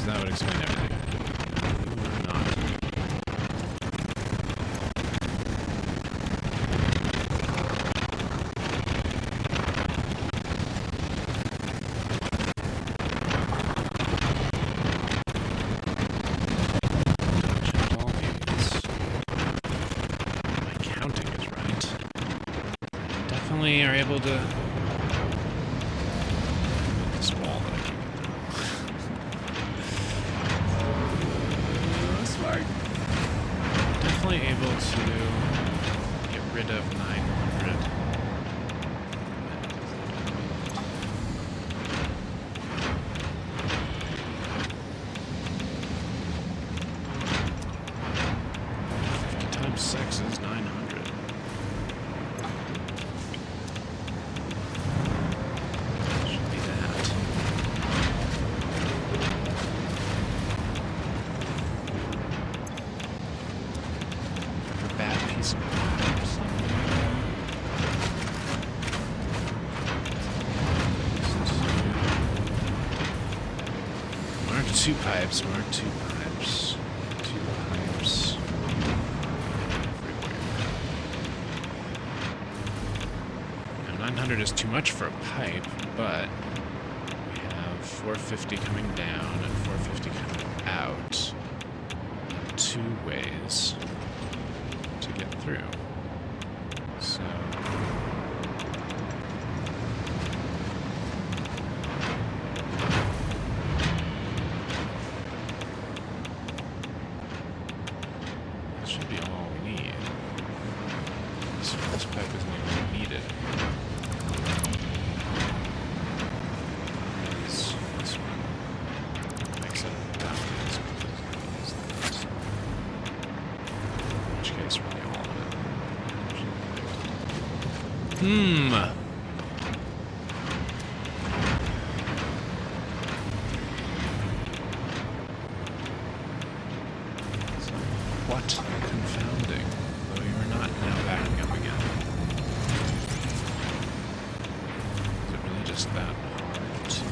A: That would explain everything. Or not. My counting is right. Definitely are able to. This wall that I can get through. Definitely able to get rid of 900. Times 6 is 900. Should be that. Bad piece of Mark 2 pipes, Mark 2 pipes. 2 pipes. Now 900 is too much for a pipe, but we have 450 coming down and 450 coming out. 2 ways to get through. So that should be all we need. This pipe isn't even needed. What confounding, though you are not now backing up again. Is it really just that hard to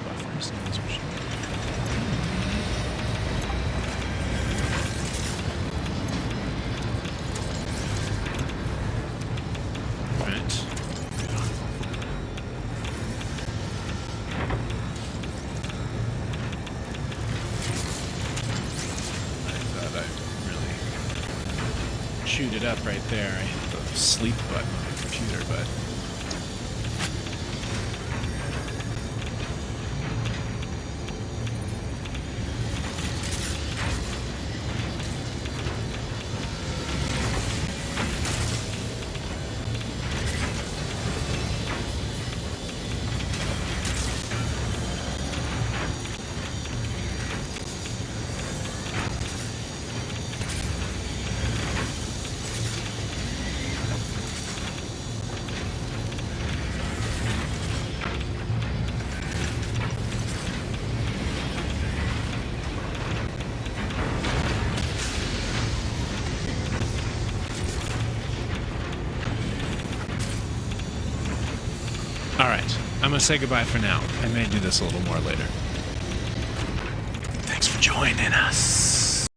A: buffers in this machine? Right. Chewed it up right there. I hit the sleep button on the computer, but alright, I'm gonna say goodbye for now. I may do this a little more later. Thanks for joining us.